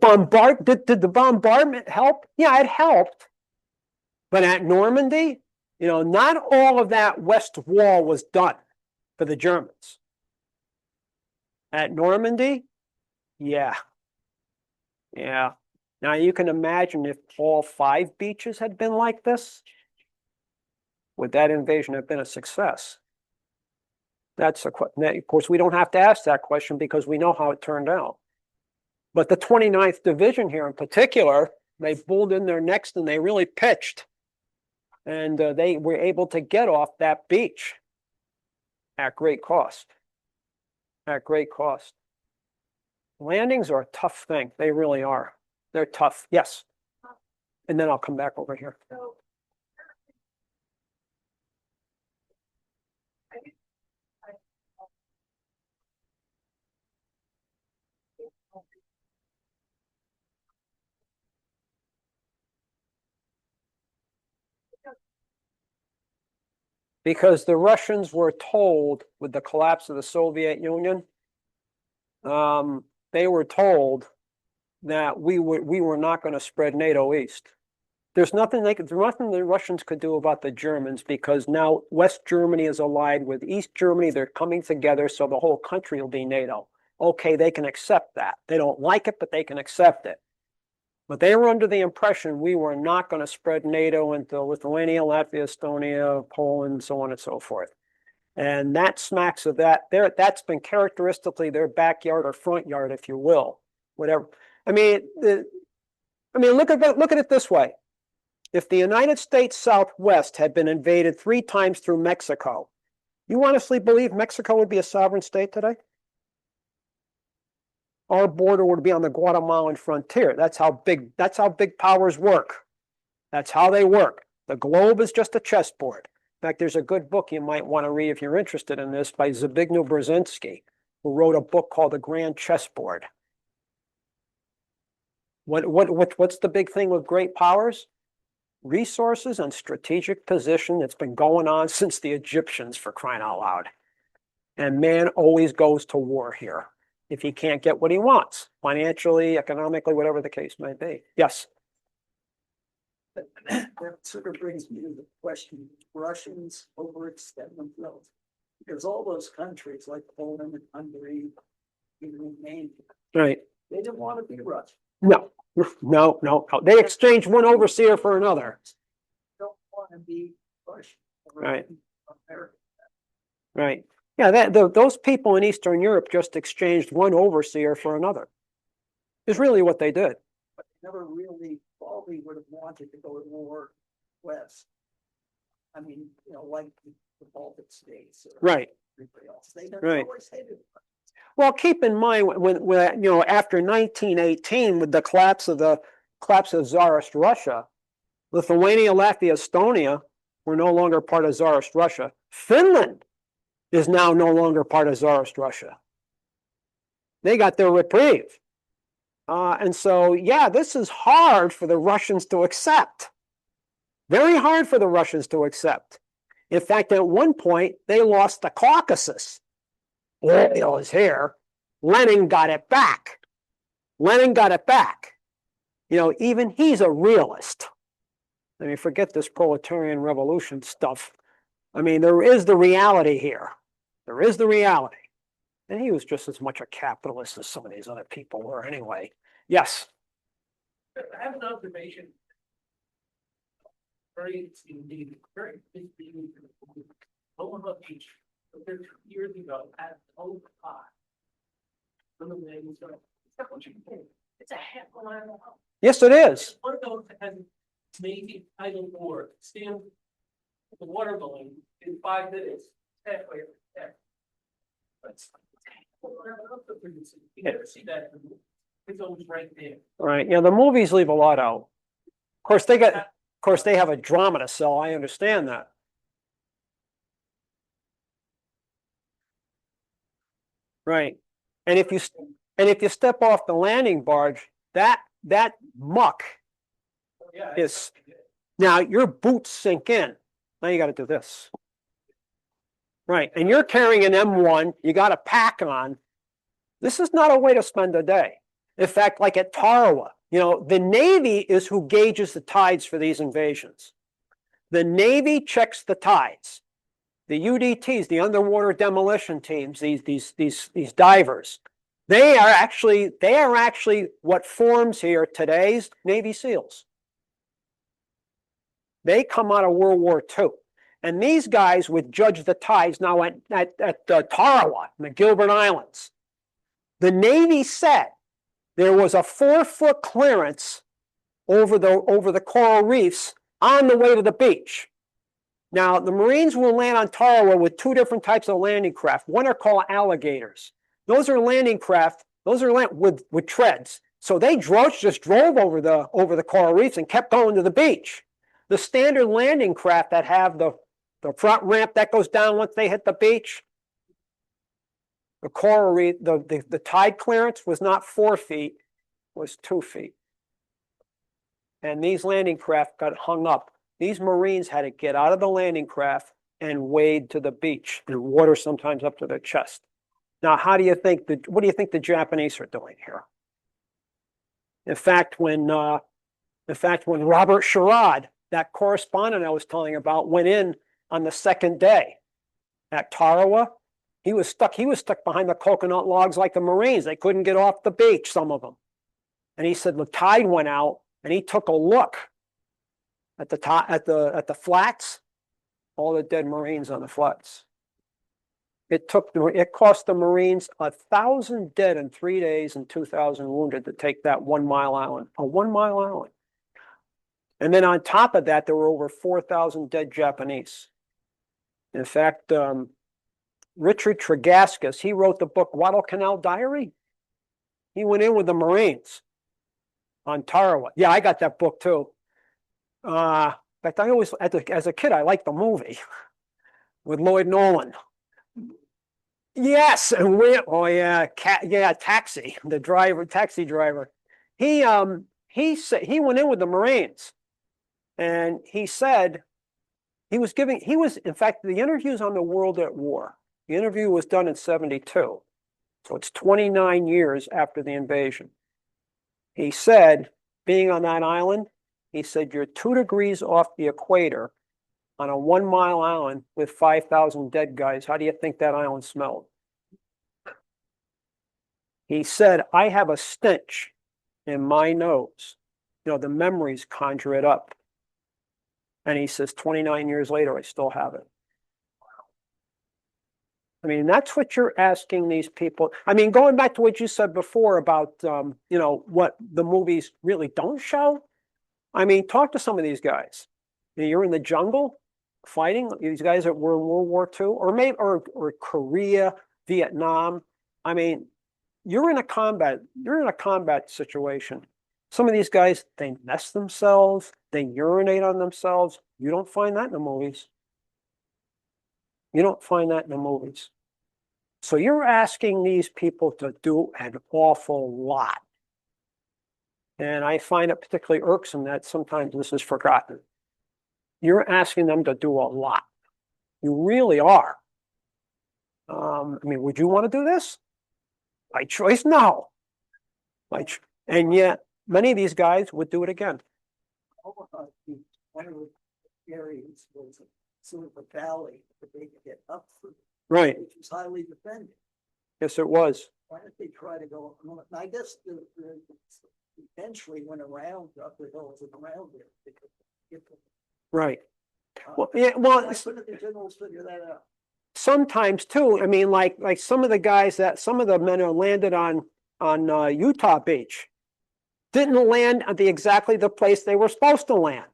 bombardment help? Yeah, it helped. But at Normandy, not all of that west wall was done for the Germans. At Normandy, yeah. Now you can imagine if all 5 beaches had been like this, would that invasion have been a success? That's of course, we don't have to ask that question because we know how it turned out. But the 29th Division here in particular, They pulled in their necks and they really pitched. And they were able to get off that beach at great cost. At great cost. Landings are a tough thing. They really are. They're tough. Yes. And then I'll come back over here. Because the Russians were told with the collapse of the Soviet Union, they were told that we were not going to spread NATO east. There's nothing the Russians could do about the Germans, because now West Germany is allied with East Germany. They're coming together, so the whole country will be NATO. Okay, they can accept that. They don't like it, but they can accept it. But they were under the impression we were not going to spread NATO into Lithuania, Latvia, Estonia, Poland, so on and so forth. And that smacks of that. That's been characteristically their backyard or front yard, if you will, whatever. I mean, look at it this way. If the United States Southwest had been invaded 3 times through Mexico, you honestly believe Mexico would be a sovereign state today? Our border would be on the Guatemalan frontier. That's how big powers work. That's how they work. The globe is just a chessboard. In fact, there's a good book you might want to read if you're interested in this by Zbigniew Brzezinski, who wrote a book called The Grand Chessboard. What's the big thing with great powers? Resources and strategic position. It's been going on since the Egyptians, for crying out loud. And man always goes to war here if he can't get what he wants, financially, economically, whatever the case may be. Yes? That sort of brings me to the question, Russians overextend themselves. Because all those countries like Poland and Hungary, even Romania, Right. they didn't want to be Russian. No. They exchanged one overseer for another. Don't want to be Russian. Right. American. Right. Yeah, those people in Eastern Europe just exchanged one overseer for another. Is really what they did. But they never really probably would have wanted to go more west. I mean, like the Baltic states. Or Right. everybody else. They Right. always hated it. Well, keep in mind when after 1918, with the collapse of Tsarist Russia, Lithuania, Latvia, Estonia were no longer part of Tsarist Russia. Finland is now no longer part of Tsarist Russia. They got their reprieve. And so, yeah, this is hard for the Russians to accept. Very hard for the Russians to accept. In fact, at one point, they lost the Caucasus. Oil is here. Lenin got it back. Even he's a realist. I mean, forget this proletarian revolution stuff. I mean, there is the reality here. There is the reality. And he was just as much a capitalist as some of these other people were anyway. Yes. I have an observation. Very big Omaha Beach, about 2 years ago, had an old pot. Some of the names are, it's a half a mile long. Yes, it is. One of those has Navy tidal bore, stand the water going in 5 minutes, halfway there. You never see that. It's always right there. Right. Yeah, the movies leave a lot out. Of course, they have a drama to sell. I understand that. Right. And if you step off the landing barge, that muck Yeah. is now your boots sink in. Now you got to do this. Right. And you're carrying an M1, you got a pack on. This is not a way to spend a day. In fact, like at Tarawa, the Navy is who gauges the tides for these invasions. The Navy checks the tides. The UDTs, the underwater demolition teams, these divers, they are actually what forms here today's Navy SEALs. They come out of World War II. And these guys would judge the tides now at Tarawa, in the Gilbert Islands. The Navy said there was a 4-foot clearance over the coral reefs on the way to the beach. Now, the Marines will land on Tarawa with two different types of landing craft. One are called alligators. Those are landing craft. Those are with treads. So they just drove over the coral reefs and kept going to the beach. The standard landing craft that have the front ramp that goes down once they hit the beach, the coral reef, the tide clearance was not 4 feet, was 2 feet. And these landing craft got hung up. These Marines had to get out of the landing craft and wade to the beach, and water sometimes up to their chest. Now, what do you think the Japanese are doing here? In fact, when Robert Sherrod, that correspondent I was telling you about, went in on the second day at Tarawa, he was stuck behind the coconut logs like the Marines. They couldn't get off the beach, some of them. And he said the tide went out, and he took a look at the flats, all the dead Marines on the flats. It cost the Marines 1,000 dead in 3 days and 2,000 wounded to take that 1 mile island, a 1 mile island. And then on top of that, there were over 4,000 dead Japanese. In fact, Richard Tregaskis, he wrote the book Guadalcanal Diary. He went in with the Marines on Tarawa. Yeah, I got that book too. In fact, I always, as a kid, I liked the movie with Lloyd Nolan. Yes, and Taxi, taxi driver. He went in with the Marines, and he said in fact, the interview's on the World at War. The interview was done in 1972, so it's 29 years after the invasion. He said, being on that island, he said, you're 2 degrees off the equator on a 1 mile island with 5,000 dead guys. How do you think that island smelled? He said, I have a stench in my nose. The memories conjure it up. And he says, 29 years later, I still have it. I mean, that's what you're asking these people. I mean, going back to what you said before about, what the movies really don't show. I mean, talk to some of these guys. You're in the jungle fighting. These guys that were in World War II, or Korea, Vietnam. I mean, you're in a combat situation. Some of these guys, they mess themselves, they urinate on themselves. You don't find that in the movies. You don't find that in the movies. So you're asking these people to do an awful lot. And I find it particularly irksome that sometimes this is forgotten. You're asking them to do a lot. You really are. I mean, would you want to do this? By choice, no. And yet, many of these guys would do it again. One of the areas was sort of a valley that they could get up through. Right. Which was highly defended. Yes, it was. Why don't they try to go? I guess eventually went around up the hills and around there. Right. Well, yeah. Well, why couldn't the generals figure that out? Sometimes too. I mean, like some of the men who landed on Utah Beach didn't land at exactly the place they were supposed to land.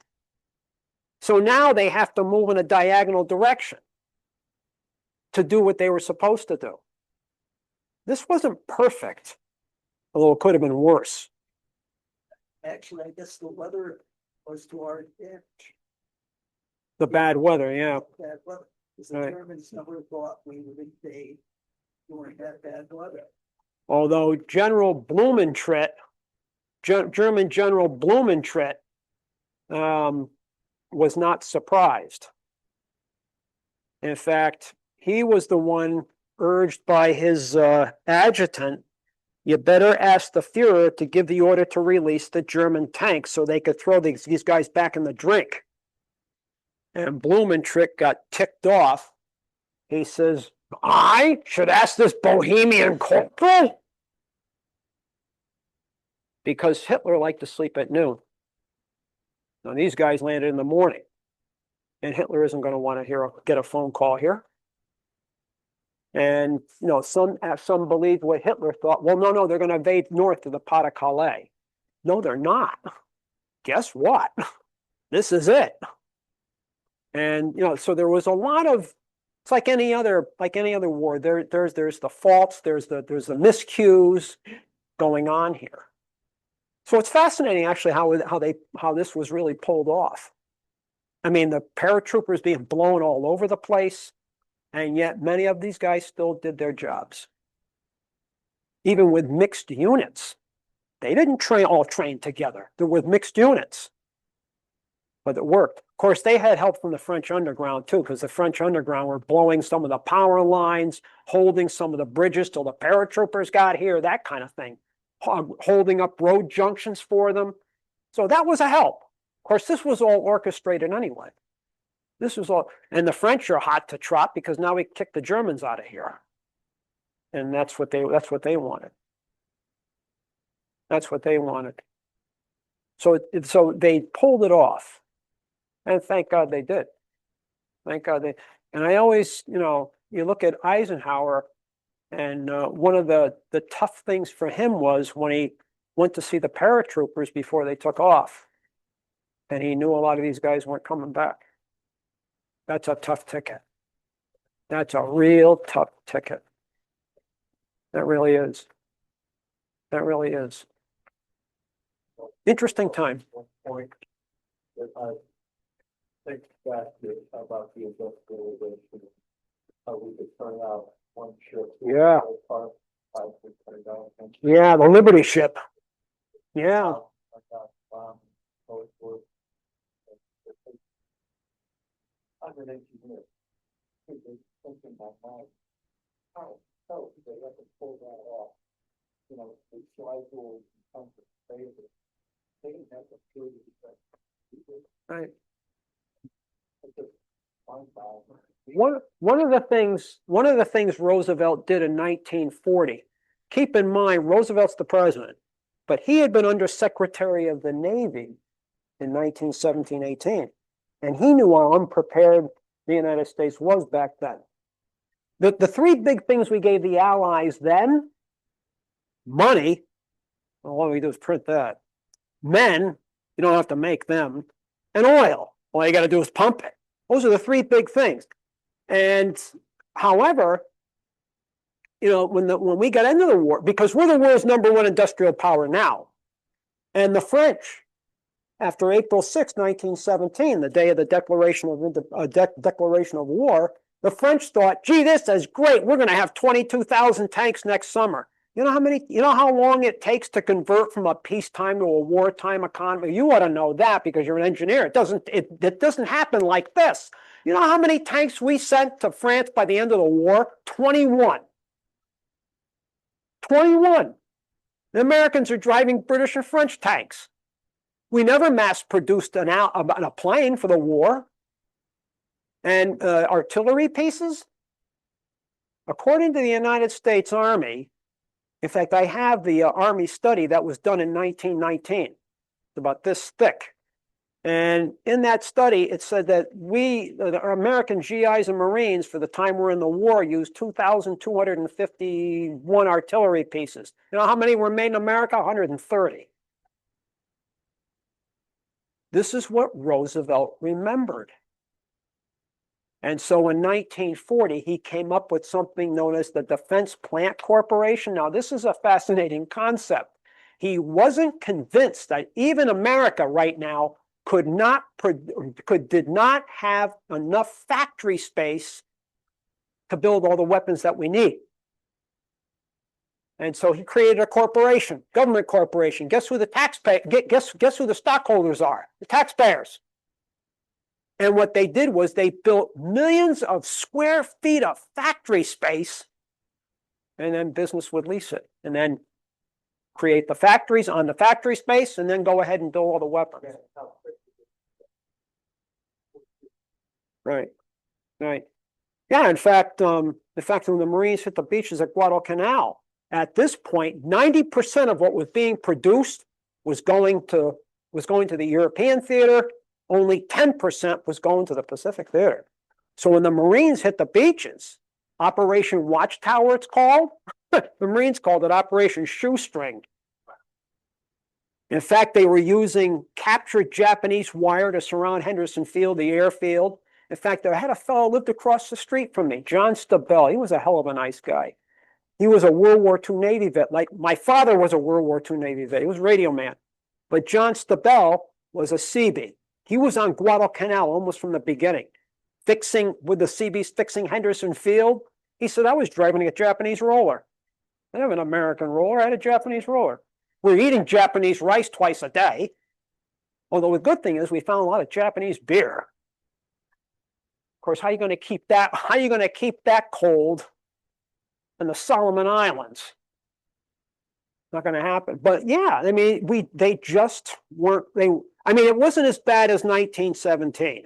So now they have to move in a diagonal direction to do what they were supposed to do. This wasn't perfect, although it could have been worse. Actually, I guess the weather was to our advantage. The bad weather, yeah. Bad weather. Because the Germans never thought we would invade during that bad weather. Although General Blumentritt, German General Blumentritt, was not surprised. In fact, he was the one urged by his adjutant, you better ask the Fuhrer to give the order to release the German tanks so they could throw these guys back in the drink. And Blumentritt got ticked off. He says, I should ask this Bohemian corporal? Because Hitler liked to sleep at noon. Now, these guys landed in the morning. And Hitler isn't going to want to get a phone call here. And, some believed what Hitler thought. Well, no, they're going to invade north to the Pas-de-Calais. No, they're not. guess what? This is it. And, you know, so there was a lot of, it's like any other war. There's the faults, there's the miscues going on here. So it's fascinating actually how this was really pulled off. I mean, the paratroopers being blown all over the place, and yet many of these guys still did their jobs. Even with mixed units. They didn't all train together. They were mixed units. But it worked. Of course, they had help from the French underground too, because the French underground were blowing some of the power lines, holding some of the bridges till the paratroopers got here, that kind of thing. Holding up road junctions for them. So that was a help. Of course, this was all orchestrated anyway. This was all, and the French are hot to trot because now we kick the Germans out of here. And that's what they wanted. That's what they wanted. So they pulled it off. And thank God they did. Thank God they, and I always, you know, you look at Eisenhower, and one of the tough things for him was when he went to see the paratroopers before they took off. And he knew a lot of these guys weren't coming back. That's a tough ticket. That's a real tough ticket. That really is. That really is. Interesting time. One point that I think back to about the industrialization, how we could turn out one ship. Yeah. Yeah, the Liberty ship. Yeah. How they have to pull that off. You know, the slide rules come to favor. They didn't have to prove it. Right. One One of the things Roosevelt did in 1940. Keep in mind, Roosevelt's the president, but he had been under Secretary of the Navy in 1917-18, and he knew how unprepared the United States was back then. The three big things we gave the Allies then: money, well, all we do is print that. Men, you don't have to make them, and oil. All you got to do is pump it. Those are the three big things. And however, you know, when we got into the war, because we're the world's #1 industrial power now, and the French, after April 6, 1917, the day of the Declaration of War, the French thought, gee, this is great. We're going to have 22,000 tanks next summer. You know how long it takes to convert from a peacetime to a wartime economy? You ought to know that because you're an engineer. It doesn't happen like this. You know how many tanks we sent to France by the end of the war? 21. 21. The Americans are driving British and French tanks. We never mass produced a plane for the war. And artillery pieces? According to the United States Army, in fact, I have the Army study that was done in 1919. It's about this thick. And in that study, it said that the American GIs and Marines, for the time we're in the war, used 2,251 artillery pieces. You know how many were made in America? 130. This is what Roosevelt remembered. And so in 1940, he came up with something known as the Defense Plant Corporation. Now, this is a fascinating concept. He wasn't convinced that even America right now did not have enough factory space to build all the weapons that we need. And so he created a corporation, government corporation. Guess who the guess who the stockholders are? The taxpayers. And what they did was they built millions of square feet of factory space, and then business would lease it, and then create the factories on the factory space, and then go ahead and build all the weapons. Right, right. Yeah, in fact, when the Marines hit the beaches at Guadalcanal, at this point, 90% of what was being produced was going to the European theater. Only 10% was going to the Pacific theater. So when the Marines hit the beaches, Operation Watchtower, it's called, the Marines called it Operation Shoestring. In fact, they were using captured Japanese wire to surround Henderson Field, the airfield. In fact, I had a fellow who lived across the street from me, John Stabell. He was a hell of a nice guy. He was a World War II Navy vet. Like my father was a World War II Navy vet. He was a radio man. But John Stabell was a Seabee. He was on Guadalcanal almost from the beginning, fixing with the Seabees, fixing Henderson Field. He said, I was driving a Japanese roller. I didn't have an American roller. I had a Japanese roller. We're eating Japanese rice twice a day. Although the good thing is we found a lot of Japanese beer. Of course, how are you going to keep that? How are you going to keep that cold in the Solomon Islands? Not going to happen. But yeah, I mean, they just weren't. I mean, it wasn't as bad as 1917.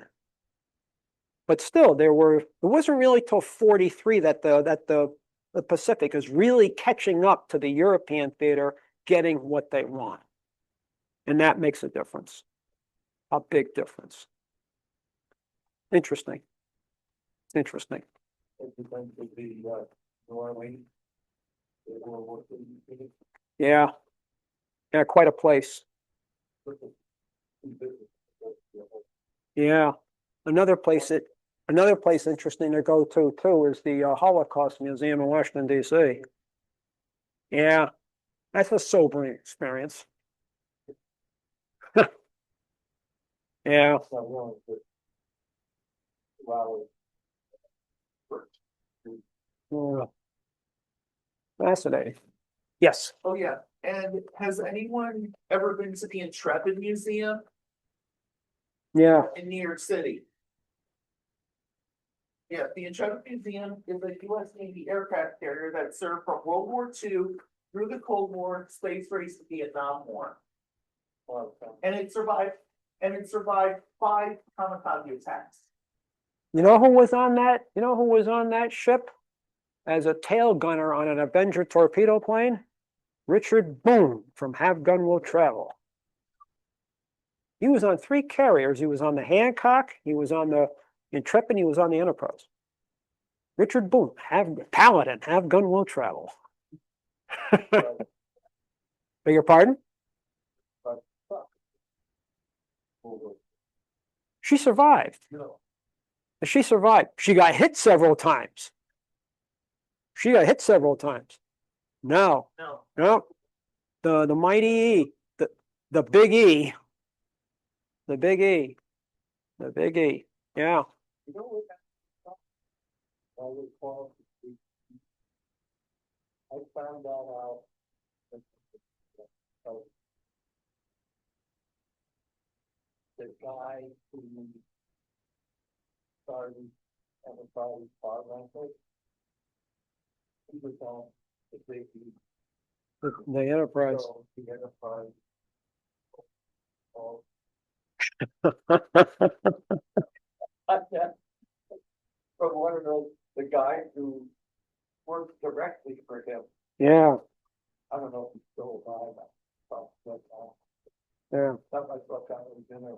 But still, it wasn't really till 43 that the Pacific is really catching up to the European theater, getting what they want. And that makes a difference, a big difference. Interesting. Interesting. Yeah. Yeah, quite a place. Yeah. Another place interesting to go to too is the Holocaust Museum in Washington, D.C. Yeah, that's a sobering experience. Yeah. Yeah. Fascinating. Yes. Oh, yeah. And has anyone ever been to the Intrepid Museum Yeah. in New York City? Yeah, the Intrepid Museum is a U.S. Navy aircraft carrier that served from World War II through the Cold War, space race, to Vietnam War. And it survived 5 kamikaze attacks. You know who was on that? You know who was on that ship as a tail gunner on an Avenger torpedo plane? Richard Boone from Have Gun Will Travel. He was on 3 carriers. He was on the Hancock, he was on the Intrepid, he was on the Enterprise. Richard Boone, Paladin, Have Gun Will Travel. Beg your pardon? She survived. She survived. She got hit several times. No. No. The mighty E, the big E. The big E. The big E. Yeah. I found out how the guy who started Enterprise bar rental, he was on the big E. The Enterprise. So the Enterprise. From one of the guys who worked directly for him. Yeah. I don't know if he's still alive. Yeah. That might look out of dinner.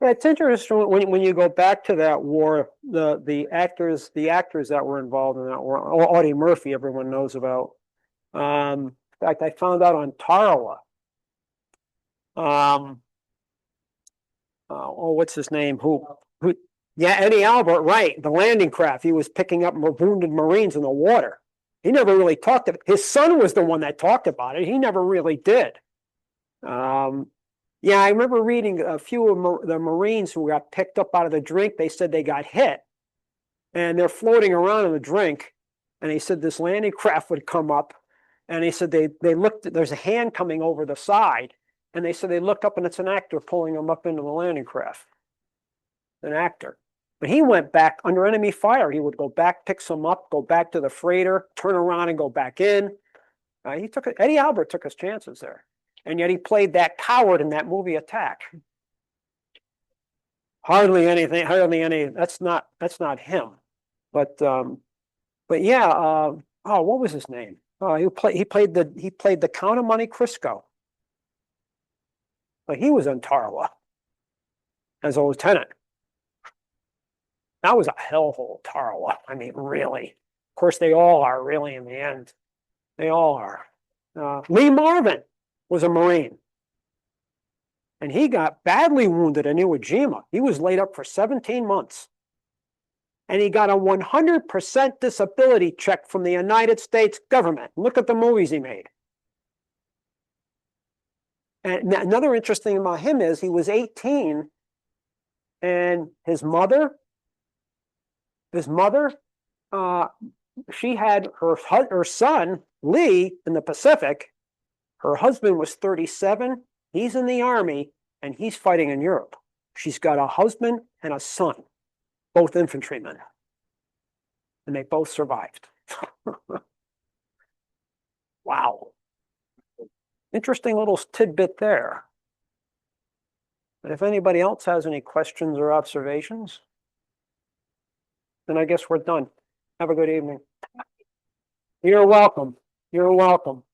Yeah, it's interesting when you go back to that war, the actors that were involved in that war. Audie Murphy, everyone knows about. In fact, I found out on Tarawa. What's his name? Who? Yeah, Eddie Albert, right? The landing craft. He was picking up wounded Marines in the water. He never really talked about it. His son was the one that talked about it. He never really did. Yeah, I remember reading a few of the Marines who got picked up out of the drink. They said they got hit, and they're floating around in the drink. And he said this landing craft would come up, and he said they looked. There's a hand coming over the side, and they said they looked up, and it's an actor pulling them up into the landing craft. An actor. But he went back under enemy fire. He would go back, pick some up, go back to the freighter, turn around and go back in. Eddie Albert took his chances there. And yet he played that coward in that movie Attack. Hardly any, that's not him. But yeah, what was his name? He played the Count of Monte Cristo. But he was in Tarawa as a lieutenant. That was a hellhole, Tarawa. I mean, really. Of course, they all are, really, in the end. They all are. Lee Marvin was a Marine. And he got badly wounded in Iwo Jima. He was laid up for 17 months. And he got a 100% disability check from the United States government. Look at the movies he made. And another interesting about him is he was 18 and his mother, she had her son, Lee, in the Pacific. Her husband was 37. He's in the army and he's fighting in Europe. She's got a husband and a son, both infantrymen. And they both survived. Wow. Interesting little tidbit there. But if anybody else has any questions or observations, then I guess we're done. Have a good evening. You're welcome. You're welcome.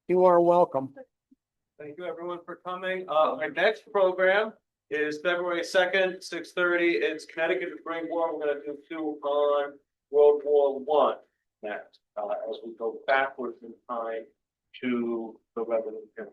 You are welcome. Thank you, everyone, for coming. Our next program is February 2nd, 6:30. It's Connecticut Spring War. We're going to do 2 on World War I next, as we go backwards in time to the Revolution.